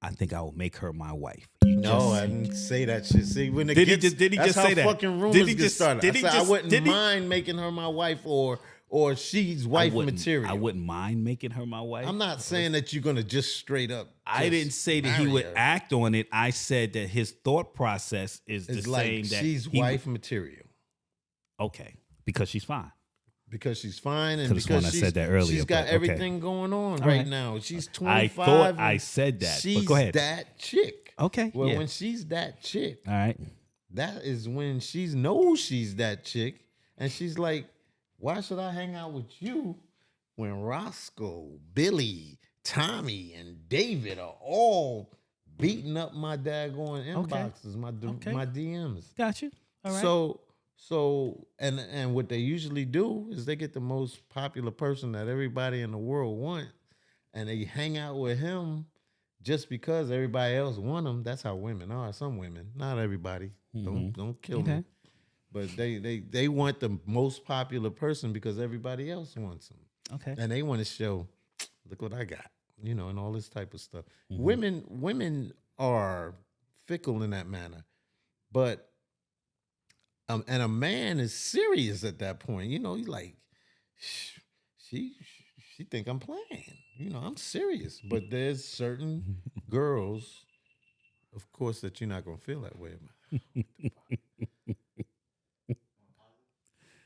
I think I will make her my wife." No, I didn't say that shit. See, when it Did he gets, just- did he that's just how say that? fucking rumors Did he get just- started. did I he said I just- wouldn't did he- mind making her my wife or she's wife material. I wouldn't mind making her my wife. I'm not saying that you're gonna just straight up. I just didn't say that he marry would her. act on it. I said that his thought process is the It's same like that she's he wife material. Okay, because she's fine. Because she's fine, and Could've sworn because I said that earlier, she's got but okay. everything going on All right right. now. She's I 25. thought I and said that, but She's go ahead. that chick. Okay, Well, yeah. when she's that chick, All right. that is when she knows she's that chick, and she's like, "Why should I hang out with you when Roscoe, Billy, Tommy, and David are all beating up my daggone inboxes, my DMs?" Got you. All right. So and what they usually do is they get the most popular person that everybody in the world wants, and they hang out with him just because everybody else want him. That's how women are. Some women, not everybody. Don't kill me. But they want the most popular person because everybody else wants them. Okay. And they want to show, look what I got, and all this type of stuff. Women are fickle in that manner, but and a man is serious at that point. He's like, she think I'm playing. I'm serious. But there's certain girls, of course, that you're not gonna feel that way about.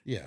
Yeah.